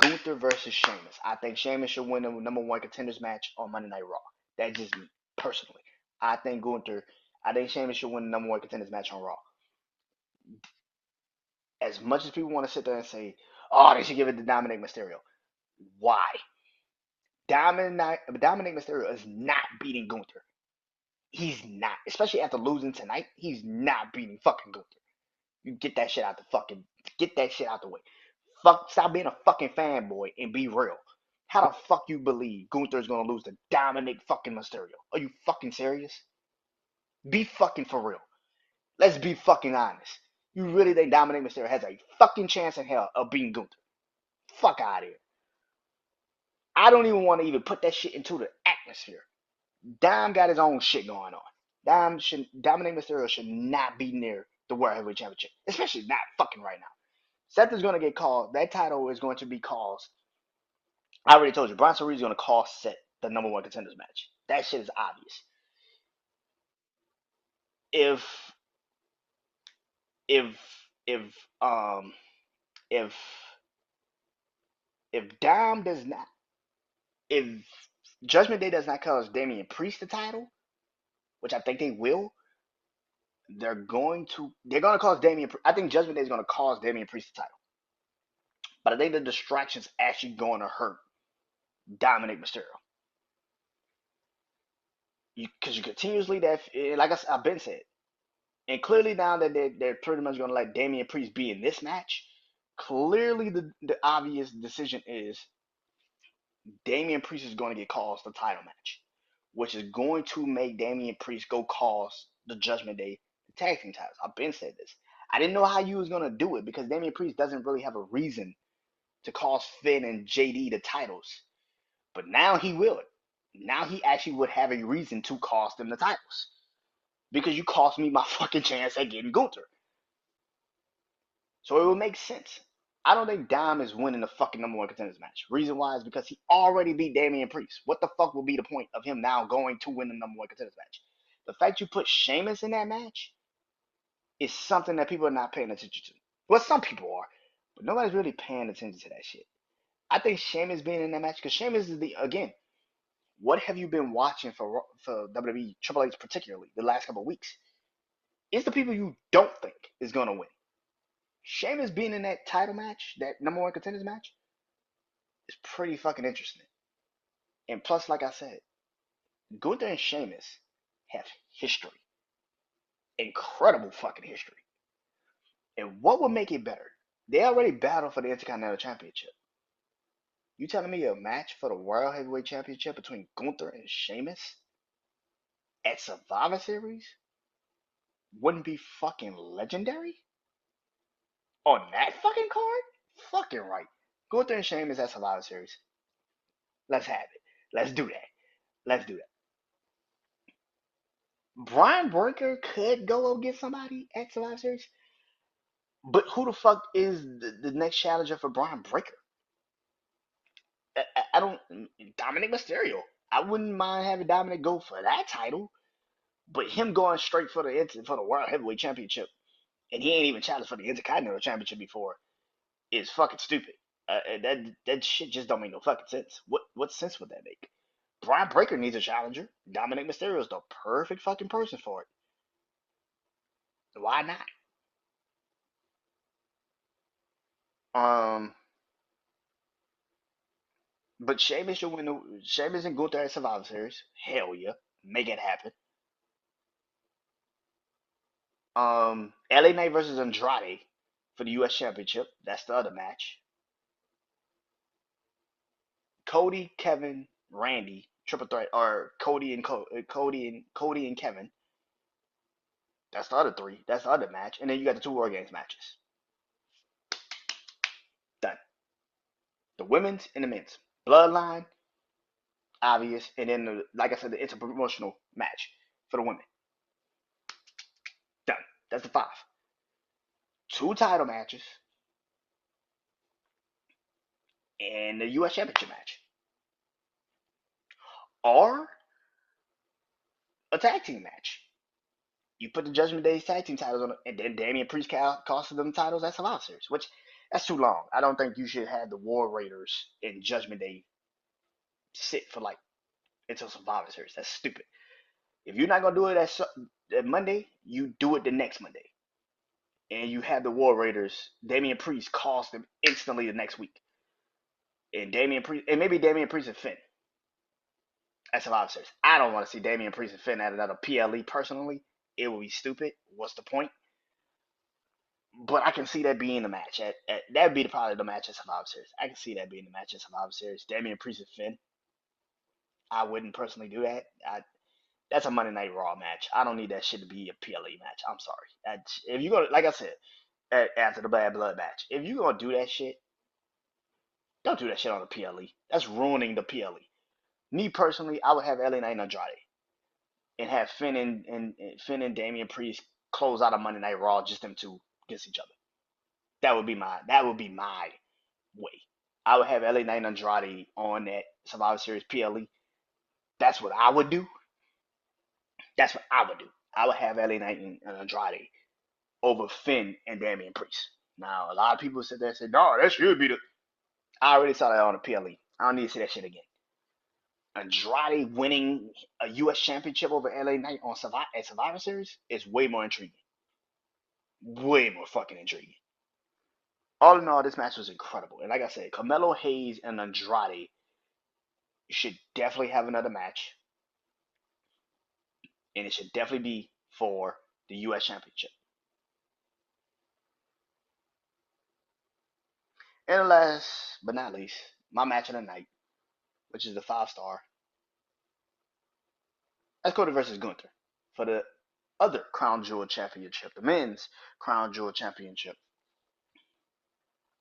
Gunther versus Sheamus. I think Sheamus should win the number 1 contenders match on Monday Night Raw. That's just me, personally. I think Sheamus should win the number one contenders match on Raw. As much as people want to sit there and say, oh, they should give it to Dominic Mysterio. Why? Dominic Mysterio is not beating Gunther. He's not. Especially after losing tonight, he's not beating fucking Gunther. You get that shit out the way. Stop being a fucking fanboy and be real. How the fuck you believe Gunther's gonna lose to Dominic fucking Mysterio? Are you fucking serious? Be fucking for real. Let's be fucking honest. You really think Dominic Mysterio has a fucking chance in hell of beating Gunther? Fuck out of here. I don't even want to even put that shit into the atmosphere. Dom got his own shit going on. Dominic Mysterio should not be near the World Heavyweight Championship, especially not fucking right now. Seth is going to get called. That title is going to be called. I already told you, Bronson Reed is going to cost Seth the number one contenders match. That shit is obvious. If if if um if if Dom does not, if Judgment Day does not cost Damian Priest the title, which I think they will, they're going to cause Damian. I think Judgment Day is going to cause Damian Priest the title, but I think the distraction's actually going to hurt Dominic Mysterio. Because you continuously like I've been said, and clearly now that they're pretty much going to let Damian Priest be in this match, clearly the obvious decision is Damian Priest is going to get caused the title match, which is going to make Damian Priest go cause the Judgment Day the tag team titles. I've been said this. I didn't know how you was going to do it because Damian Priest doesn't really have a reason to cost Finn and JD the titles, but now he will. Now he actually would have a reason to cost them the titles because you cost me my fucking chance at getting Gunther. So it would make sense. I don't think Dom is winning the fucking number one contenders match. Reason why is because he already beat Damian Priest. What the fuck will be the point of him now going to win the number one contenders match? The fact you put Sheamus in that match is something that people are not paying attention to. Well, some people are, but nobody's really paying attention to that shit. I think Sheamus being in that match, because Sheamus is again, what have you been watching for WWE, Triple H particularly, the last couple of weeks? It's the people you don't think is going to win. Sheamus being in that title match, that number one contenders match, is pretty fucking interesting. And plus, like I said, Gunther and Sheamus have history. Incredible fucking history. And what would make it better? They already battled for the Intercontinental Championship. You telling me a match for the World Heavyweight Championship between Gunther and Sheamus at Survivor Series wouldn't be fucking legendary? On that fucking card? Fucking right. Gunther and Sheamus at Survivor Series. Let's have it. Let's do that. Let's do that. Brian Breaker could go get somebody at Survivor Series, but who the fuck is the next challenger for Brian Breaker? I don't. Dominic Mysterio. I wouldn't mind having Dominic go for that title, but him going straight for the World Heavyweight Championship, and he ain't even challenged for the Intercontinental Championship before, is fucking stupid. That shit just don't make no fucking sense. What sense would that make? Brian Breaker needs a challenger. Dominic Mysterio is the perfect fucking person for it. Why not? Um, but Sheamus should win. Sheamus and Gunther at Survivor Series. Hell yeah, make it happen. LA Knight versus Andrade for the U.S. Championship. That's the other match. Cody, Kevin, Randy, triple threat, or Cody and Kevin. That's the other three. That's the other match, and then you got the two War Games matches. Done. The women's and the men's. Bloodline, obvious, and then like I said, the interpromotional match for the women. Done. That's the five. Two title matches and the U.S. Championship match, or a tag team match. You put the Judgment Day's tag team titles on it, and then Damian Priest costed them titles at Survivor Series, which that's too long. I don't think you should have the War Raiders and Judgment Day sit for like until Survivor Series. That's stupid. If you're not gonna do it at Monday, you do it the next Monday, and you have the War Raiders. Damian Priest calls them instantly the next week, and Damian Priest, and maybe Damian Priest and Finn. That's a lot of Series. I don't want to see Damian Priest and Finn at another PLE personally. It would be stupid. What's the point? But I can see that being the match. That would be probably the match at Survivor Series. I can see that being the match at Survivor Series. Damian Priest and Finn. I wouldn't personally do that. That's a Monday Night Raw match. I don't need that shit to be a PLE match. I'm sorry. If you're gonna, like I said, after the Bad Blood match, if you're gonna do that shit, don't do that shit on the PLE. That's ruining the PLE. Me personally, I would have LA Knight and Andrade, and have Finn and Damian Priest close out a Monday Night Raw, just them two against each other. That would be my way. I would have LA Knight and Andrade on that Survivor Series PLE. That's what I would do. That's what I would do. I would have LA Knight and Andrade over Finn and Damian Priest. Now, a lot of people sit there and say, no, that should be the. I already saw that on the PLE. I don't need to see that shit again. Andrade winning a U.S. championship over LA Knight on Survivor Series is way more intriguing. Way more fucking intriguing. All in all, this match was incredible. And like I said, Carmelo Hayes and Andrade should definitely have another match. And it should definitely be for the U.S. championship. And last but not least, my match of the night, which is the 5-star. That's Cody versus Gunther for the other Crown Jewel Championship, the men's Crown Jewel Championship.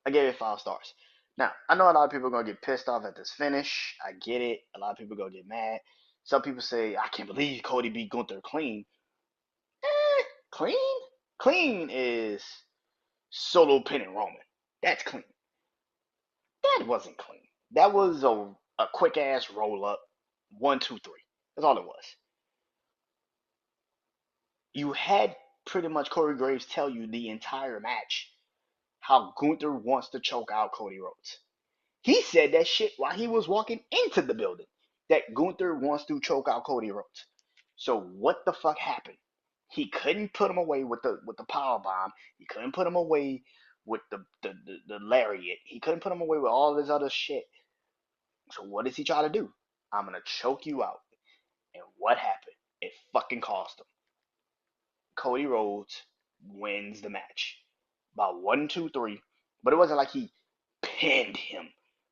I gave it 5 stars. Now, I know a lot of people are going to get pissed off at this finish. I get it. A lot of people are going to get mad. Some people say, I can't believe Cody beat Gunther clean. Clean? Clean is Solo pinning Roman. That's clean. That wasn't clean. That was a quick ass roll up. 1, 2, 3. That's all it was. You had pretty much Corey Graves tell you the entire match how Gunther wants to choke out Cody Rhodes. He said that shit while he was walking into the building. That Gunther wants to choke out Cody Rhodes. So what the fuck happened? He couldn't put him away with the power bomb. He couldn't put him away with the lariat. He couldn't put him away with all this other shit. So what does he try to do? I'm gonna choke you out. And what happened? It fucking cost him. Cody Rhodes wins the match by 1, 2, 3. But it wasn't like he pinned him.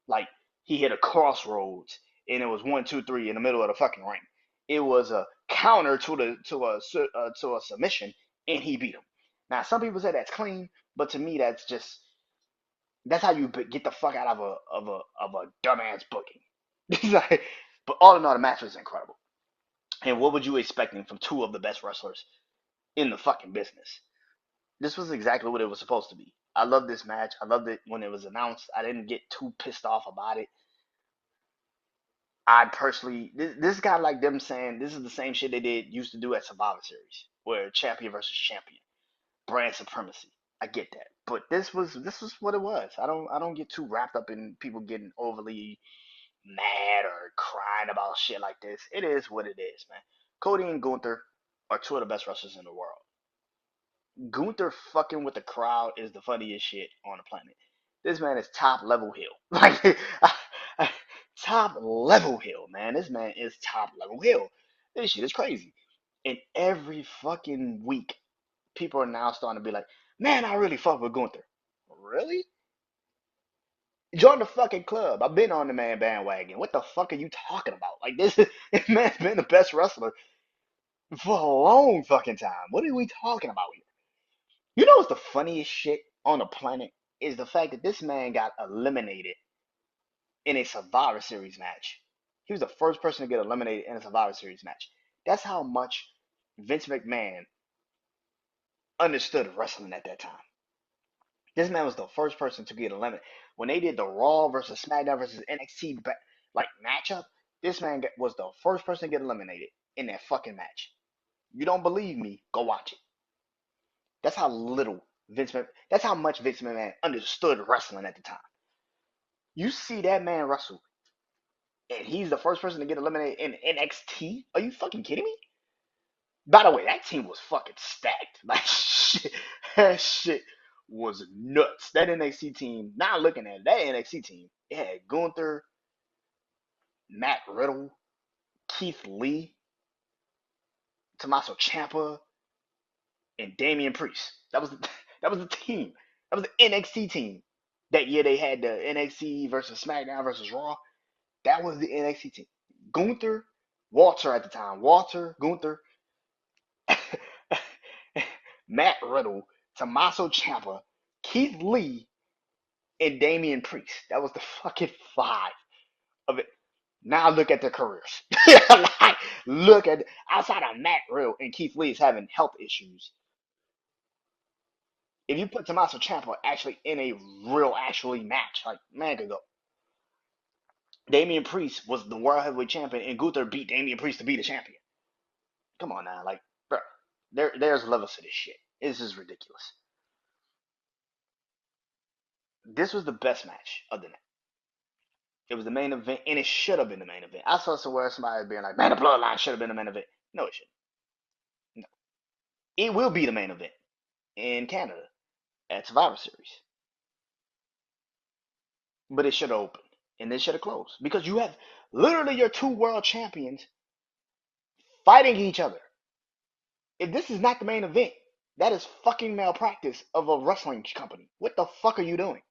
Like he hit a crossroads and it was 1, 2, 3 in the middle of the fucking ring. It was a counter to a submission, and he beat him. Now some people say that's clean, but to me that's how you get the fuck out of a dumbass booking. Like, but all in all, the match was incredible. And what were you expecting from two of the best wrestlers in the fucking business? This was exactly what it was supposed to be. I loved this match. I loved it when it was announced. I didn't get too pissed off about it. I personally, this got like them saying this is the same shit they used to do at Survivor Series, where champion versus champion, brand supremacy. I get that, but this was what it was. I don't get too wrapped up in people getting overly mad or crying about shit like this. It is what it is, man. Cody and Gunther are two of the best wrestlers in the world. Gunther fucking with the crowd is the funniest shit on the planet. This man is top level heel. Like top level heel, man. This man is top level heel. This shit is crazy. And every fucking week, people are now starting to be like, man, I really fuck with Gunther. Really? Join the fucking club. I've been on the man bandwagon. What the fuck are you talking about? Like this man's been the best wrestler for a long fucking time. What are we talking about here? You know what's the funniest shit on the planet is the fact that this man got eliminated in a Survivor Series match. He was the first person to get eliminated in a Survivor Series match. That's how much Vince McMahon understood wrestling at that time. This man was the first person to get eliminated. When they did the Raw versus SmackDown versus NXT like matchup, this man was the first person to get eliminated in that fucking match. You don't believe me? Go watch it. That's how little that's how much Vince McMahon understood wrestling at the time. You see that man wrestle, and he's the first person to get eliminated in NXT? Are you fucking kidding me? By the way, that team was fucking stacked. Like shit, that shit was nuts. That NXT team. Now looking at that NXT team, it had Gunther, Matt Riddle, Keith Lee, Tommaso Ciampa, and Damian Priest. That was the, that was the team. That was the NXT team. That year they had the NXT versus SmackDown versus Raw. That was the NXT team. Gunther, Walter at the time. Walter, Gunther, Matt Riddle, Tommaso Ciampa, Keith Lee, and Damian Priest. That was the fucking five of it. Now look at their careers. Like, look at outside of Matt Riddle and Keith Lee is having health issues. If you put Tommaso Ciampa actually in a real actually match, like man could go. Damian Priest was the world heavyweight champion, and Gunther beat Damian Priest to be the champion. Come on now, like, bro, there's levels to this shit. This is ridiculous. This was the best match of the night. It was the main event, and it should have been the main event. I saw somewhere somebody being like, "Man, the Bloodline should have been the main event." No, it shouldn't. No, it will be the main event in Canada at Survivor Series, but it should have opened and it should have closed because you have literally your two world champions fighting each other. If this is not the main event, that is fucking malpractice of a wrestling company. What the fuck are you doing?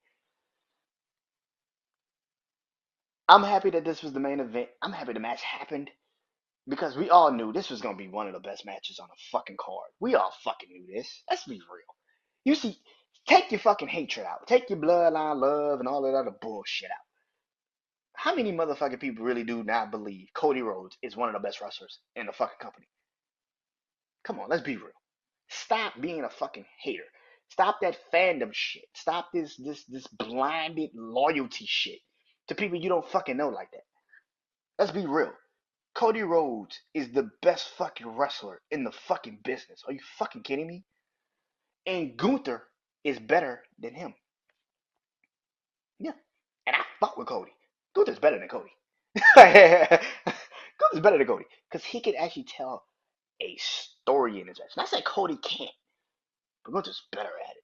I'm happy that this was the main event. I'm happy the match happened because we all knew this was gonna be one of the best matches on the fucking card. We all fucking knew this. Let's be real. You see, take your fucking hatred out. Take your bloodline love and all that other bullshit out. How many motherfucking people really do not believe Cody Rhodes is one of the best wrestlers in the fucking company? Come on, let's be real. Stop being a fucking hater. Stop that fandom shit. Stop this blinded loyalty shit to people you don't fucking know like that. Let's be real. Cody Rhodes is the best fucking wrestler in the fucking business. Are you fucking kidding me? And Gunther is better than him. Yeah. And I fuck with Cody. Gunther's better than Cody. Gunther's better than Cody. Because he can actually tell a story in his match. Not saying Cody can't, but Gunther's better at it.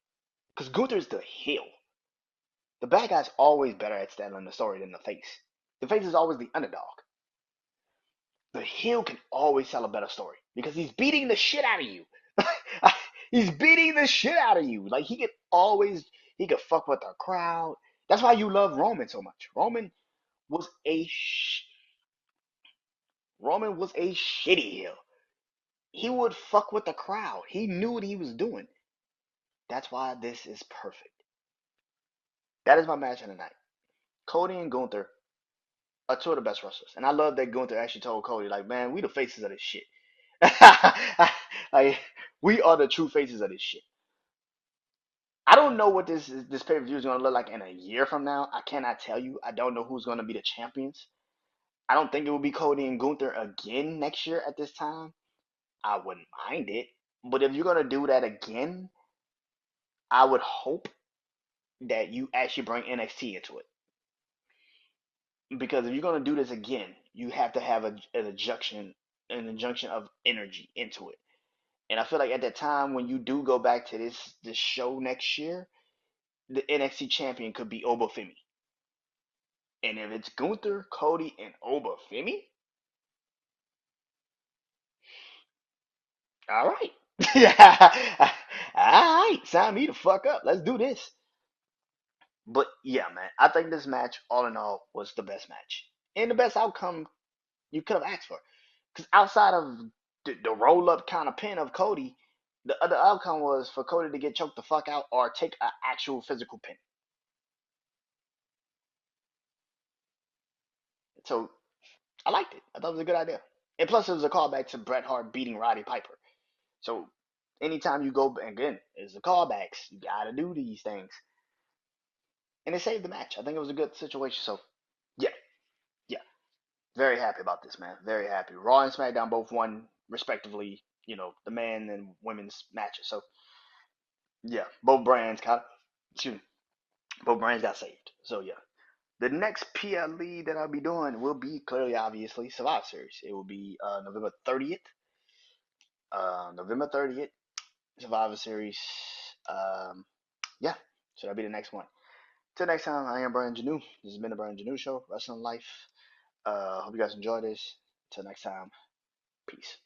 Because Gunther's the heel. The bad guy's always better at telling the story than the face. The face is always the underdog. The heel can always tell a better story because he's beating the shit out of you. He's beating the shit out of you. Like he could fuck with the crowd. That's why you love Roman so much. Was a Roman was a shitty heel. He would fuck with the crowd. He knew what he was doing. That's why this is perfect. That is my match of the night. Cody and Gunther are two of the best wrestlers, and I love that Gunther actually told Cody, like, man, we the faces of this shit. Like, we are the true faces of this shit. I don't know what this pay per view is going to look like in a year from now. I cannot tell you. I don't know who's going to be the champions. I don't think it will be Cody and Gunther again next year at this time. I wouldn't mind it. But if you're going to do that again, I would hope that you actually bring NXT into it. Because if you're going to do this again, you have to have an injunction of energy into it. And I feel like at that time when you do go back to this show next year, the NXT champion could be Obafemi. And if it's Gunther, Cody, and Obafemi, all right. Yeah. All right. Sign me the fuck up. Let's do this. But yeah, man, I think this match, all in all, was the best match. And the best outcome you could have asked for. Because outside of the roll up kind of pin of Cody, the other outcome was for Cody to get choked the fuck out or take an actual physical pin. So I liked it. I thought it was a good idea. And plus, it was a callback to Bret Hart beating Roddy Piper. So anytime you go again, it's the callbacks. You gotta do these things, and it saved the match. I think it was a good situation. So yeah, yeah, very happy about this, man. Very happy. Raw and SmackDown both won respectively. You know, the men and women's matches. So yeah, both brands got excuse me, both brands got saved. So yeah. The next PLE that I'll be doing will be clearly, obviously, Survivor Series. It will be November 30th. November 30th, Survivor Series. Um, yeah, so that'll be the next one. Till next time, I am Brian Janu. This has been the Brian Janu Show, Wrestling Life. Hope you guys enjoy this. Till next time, peace.